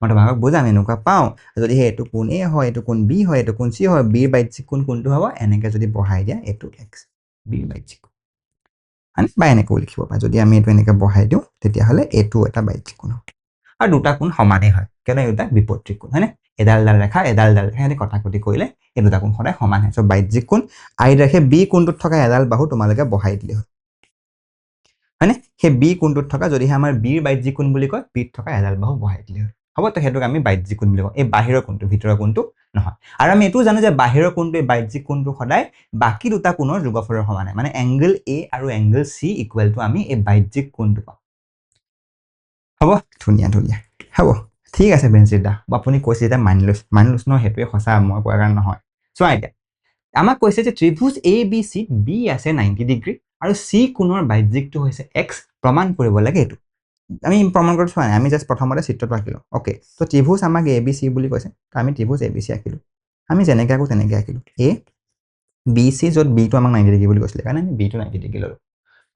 মই তোমাক বুজাম এনেকুৱা পাওঁ যদিহে এইটো কোণ A হয় এইটো কোণ B হয় এইটো কোণ C হয় B ৰ বাহ্যিক কোণ কোনটো হ'ব এনেকৈ যদি বহাই দিয়া এইটো x B ৰ বাহ্যিক কোণ বা এনেকৈ লিখিব পাৰা যদি আমি এইটো এনেকৈ বহাই দিওঁ তেতিয়াহ'লে এইটো এটা বাহ্যিক কোণ হ'ব আৰু দুটা কোণ সমানেই হয় কিয়নো এই দুটা বিপত্তিক কোণ হয়নে এডাল ৰেখা সিহঁতে কটাকটি কৰিলে এই দুটা কোণ সদায় সমান হয় চ' বাহ্যিক কোণ আইত ৰাখে বি কোণটোত থকা এডাল বাহু তোমালোকে বহাই দিলে হয় হয়নে সেই বি কোণটোত থকা যদিহে আমাৰ বিৰ বাহ্যিক কোণ বুলি কয় বিত থকা এডাল বাহু বহাই দিলে হয় হ'ব তো সেইটোক আমি বাহ্যিক কোণ বুলি কওঁ এই বাহিৰৰ কোণটো ভিতৰৰ কোণটো নহয় আৰু আমি এইটো জানো যে বাহিৰৰ কোণটো এই বাহ্যিক কোণটো সদায় বাকি দুটা কোণৰ যোগফলৰ সমান মানে এংগল A আৰু এংগল C ইকুৱেল টু আমি এই বাহ্যিক কোণটো পাওঁ হ'ব ধুনীয়া হ'ব ঠিক আছে বেঞ্চিদা আপুনি কৈছে যে মানি লৈছো ন সেইটোৱে সঁচা মই কোৱাৰ কাৰণে নহয় চোৱা এতিয়া আমাক কৈছে যে ত্ৰিভুজ ABC B আছে 90 ডিগ্ৰী আৰু C কোণৰ বাহ্যিকটো হৈছে x প্ৰমাণ কৰিব লাগে এইটো আমি প্ৰমাণ কৰি চোৱা নাই আমি জাস্ট প্ৰথমতে চিত্ৰটো আঁকিলো ওকে তো ত্ৰিভুজ আমাক ABC বুলি কৈছে আমি ত্ৰিভুজ ABC আঁকিলো আমি যেনেকৈ আঁকো তেনেকৈ আঁকিলো A BC য'ত B টো আমাক 90 ডিগ্ৰী বুলি কৈছিলে কাৰণে আমি B টো 90 ডিগ্ৰী ললো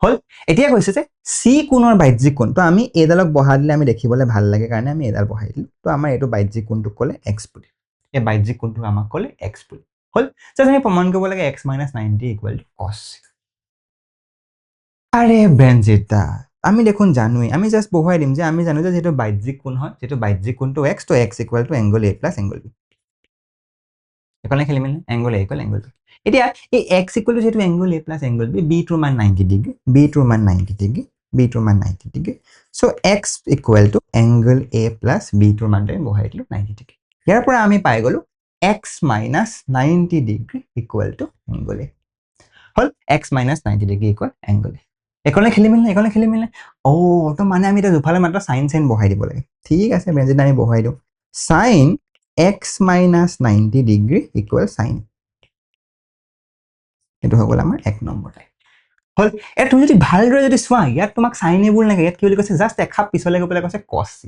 হল এতিয়া কৈছে যে C কোণৰ বাহ্যিক কোণ তো আমি এডালক বহাই দিলে আমি দেখিবলৈ ভাল লাগে কাৰণে আমি এডাল বহাই দিলো তো আমাৰ এইটো বাহ্যিক কোণটোক ক'লে x বুলি এই বাহ্যিক কোণটোক আমাক ক'লে x বুলি হল জাস্ট আমি প্ৰমাণ কৰিব লাগে x - 90 ইকুৱেল টু cos আৰে বেঞ্জিতা আমি দেখোন জানোই আমি জাস্ট বহুৱাই দিম যে আমি জানো যে যেটো বাহ্যিক কোণ হয় যেটো বাহ্যিক কোণটো x তো x equal to angle A plus angle B এখানে খেলি মেলি angle A equal angle B এতিয়া এই x ইকুৱেল টু যেটো angle A plus angle B B টোৰ মান 90 ডিগ্ৰী B টোৰ মান 90 ডিগ্ৰী B টোৰ মান 90 degree so x equal to angle A plus B টোৰ মানটো বহাই দিলো 90 ডিগ্ৰী ইয়াৰ পৰা আমি পাই গলো x minus 90 degree equal to angle A hall x minus 90 degree equal angle A এখানে খেলি মেলি ও তো মানে আমি এটা দুফালে মাত্ৰ sin বহাই দিব লাগে ঠিক আছে বেঞ্জিত আমি বহাই দিও sin x minus 90 degree equal sin এটো হৈ গল আমাৰ 1 নম্বৰ হল এ তুমি যদি ভালদৰে যদি চোৱা ইয়াত তোমাক sin এ বুল নাগে ইয়াত কি বুলি কৈছে জাস্ট এক খাপ পিছলৈ গৈ পেলাই কৈছে cos c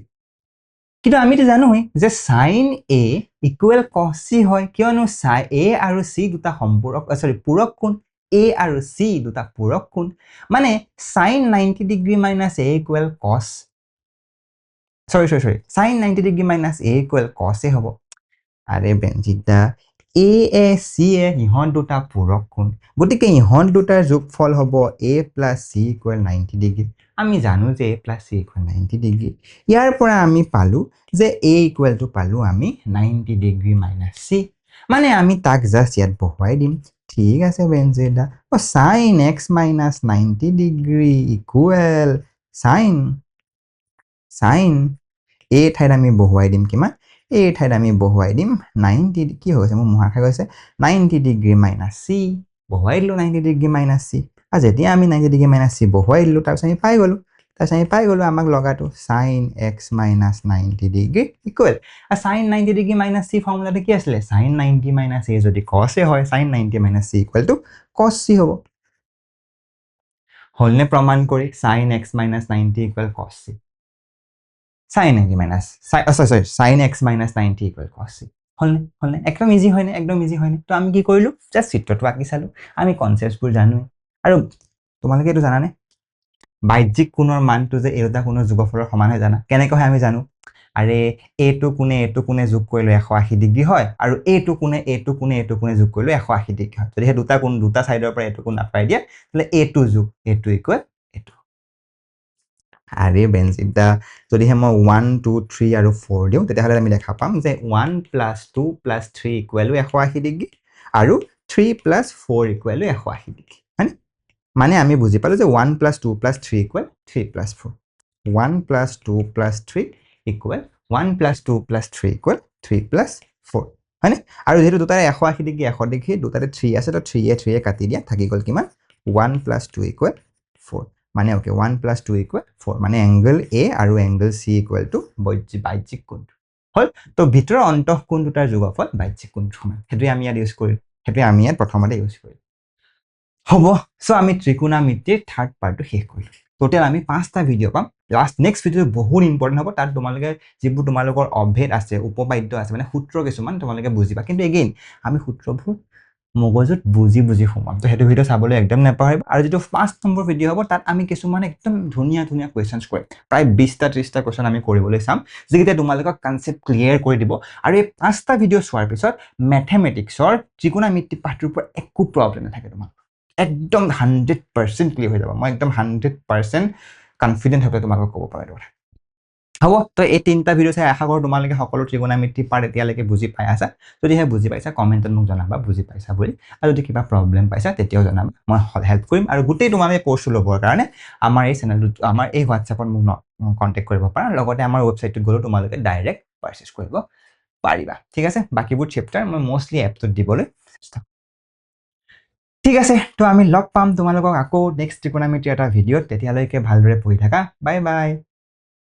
কিন্তু আমি তো জানোই যে sin a equal cos c হয় কিয়নো sin a আৰু c দুটা সম্পূৰক পূৰক কোণ A আৰু C দুটা পূৰক কোণ মানে sin 90 degree minus A equal cos sin 90 degree minus A equal cos এ হ'ব আৰে বেঞ্জিতা A এ C এ ইহত দুটা পূৰক কোণ গতিকে ইহত দুটাৰ যোগফল হ'ব A plus C equal 90 degree আমি জানো যে A plus C equal 90 degree ইয়াৰ পৰা আমি পালো যে A ইকুৱেল টু পালো আমি 90 ডিগ্ৰী minus C মানে আমি তাক জাস্ট ইয়াত বহুৱাই দিম ঠিক আছে বেঞ্জিদা ও sin x minus 90 degree equal sin a ঠাইত আমি বহুৱাই দিম কিমান a ঠাইত আমি বহুৱাই দিম 90 কি হৈছে মোৰ মহা খাই গৈছে 90 ডিগ্ৰী minus c বহুৱাই দিলো 90 ডিগ্ৰী minus c আৰু যেতিয়া আমি 90 ডিগ্ৰী minus c বহুৱাই দিলো তাৰপিছত আমি পাই গলো আমাক লগাটো sin x minus 90 degree equal sin 90 degree minus c ফৰ্মুলাটো কি আছিল sin 90 minus a যদি cos a হয় sin 90 minus c equal to cos c হ'ব হলনে প্ৰমাণ কৰি sin x minus 90 equal cos c sin 90 minus sin x minus 90 equal cos c হলনে একদম ইজি হয়নে তো আমি কি কৰিলো জাস্ট চিত্ৰটো আঁকি চালো আমি কনসেপ্টবোৰ জানো আৰু তোমালোকে এটো জানানে বাহ্যিক কোণৰ মানটো যে এই দুটা কোণৰ যোগফলৰ সমান হয় জানা কেনেকৈ হয় আমি জানো আৰে এইটো কোণে যোগ কৰিলে 180 ডিগ্ৰী হয় আৰু এইটো কোণে যোগ কৰিলে 180 ডিগ্ৰী হয় যদি দুটা কোণ দুটা সাইডৰ পৰা এইটো কোণ আঁতৰাই দিয়া তাহলে এইটো যোগ এইটো ইকুৱেল এইটো আৰে বেঞ্জিত দা যদিহে মই 1 2 3 আৰু 4 দিওঁ তেতিয়াহ'লে আমি দেখা পাম যে 1 + 2 + 3 = 180 ডিগ্ৰী আৰু 3 + 4 = 180 ডিগ্ৰী হয়নে মানে আমি বুজি পালো যে 1 + 2 + 3 = 3 + 4 1 + 2 + 3 = 1 + 2 + 3 = 3 + 4 হয়নে আৰু যেহেতু দুটাৰে 180 ডিগ্ৰী 100 ডিগ্ৰী দুটাতে 3 আছে তো 3 এ 3 এ কাটি দিয়া থাকি গ'ল কিমান 1 + 2 = 4 মানে ওকে 1 + 2 = 4 মানে এংগল A আৰু এংগল C = বাহ্যিক কোণ হ'ল তো ভিতৰৰ অন্তঃকোণ দুটাৰ যোগফল বাহ্যিক কোণ সমান সেইটোৱে আমি ইয়াত ইউজ কৰিম সেইটোৱে আমি ইয়াত প্ৰথমতে ইউজ কৰিম হ'ব সো আমি ত্ৰিকোণমিতিৰ থাৰ্ড পাৰ্টটো শেষ কৰিলোঁ টোটেল আমি 5টা ভিডিঅ' পাম নেক্সট ভিডিঅ' বহুত ইম্পৰ্টেণ্ট হ'ব তাত তোমালোকে যিবোৰ তোমালোকৰ অভেদ আছে উপপাদ্য আছে মানে সূত্ৰ কিছুমান তোমালোকে বুজিবা কিন্তু এগেইন আমি সূত্ৰবোৰ মগজুত বুজি সোমাম তো সেইটো ভিডিঅ' চাবলৈ একদম নাপাহৰিবা আৰু যিটো 5 নম্বৰ ভিডিঅ' হ'ব তাত আমি কিছুমান একদম ধুনীয়া কুৱেশ্যনছ কৰিম প্ৰায় 20টা 30টা কুৱেশ্যন আমি কৰিবলৈ চাম যিকেইটা তোমালোকক কনচেপ্ট ক্লিয়াৰ কৰি দিব আৰু এই 5টা ভিডিঅ' চোৱাৰ পিছত মেথমেটিক্সৰ ত্ৰিকোণমিতি পাঠটোৰ পৰা একো প্ৰব্লেম নাথাকে তোমাৰ একদম 100% ক্লিয়াৰ হৈ যাব মই একদম 100% কনফিডেন্ট হৈ তোমালোকক ক'ব পাৰো হ'ব তো এই 3টা ভিডিঅ' চাই আশা কৰোঁ তোমালোকে সকলো ত্ৰিকোণমিতি পাৰ্ট এতিয়ালৈকে বুজি পাই আছা যদিহে বুজি পাইছা কমেণ্টত মোক জনাবা বুজি পাইছা বুলি আৰু যদি কিবা প্ৰব্লেম পাইছা তেতিয়াও জনাবা মই হেল্প কৰিম আৰু গোটেই তোমালোকে কোৰ্চটো ল'বৰ কাৰণে আমাৰ এই চেনেলটো আমাৰ এই হোৱাটছএপত মোক কণ্টেক্ট কৰিব পাৰা লগতে আমাৰ ৱেবছাইটটোত গ'লেও তোমালোকে ডাইৰেক্ট পাৰচেছ কৰিব পাৰিবা ঠিক আছে বাকীবোৰ চেপ্টাৰ মই মষ্টলি এপটোত দিবলৈ চেষ্টা ঠিক আছে তো আমি লগ পাম তোমালোকক আকৌ নেক্সট ত্ৰিকোণমিতিৰ এটা ভিডিঅ'ত তেতিয়ালৈকে ভালদৰে পঢ়ি থাকা বাই বাই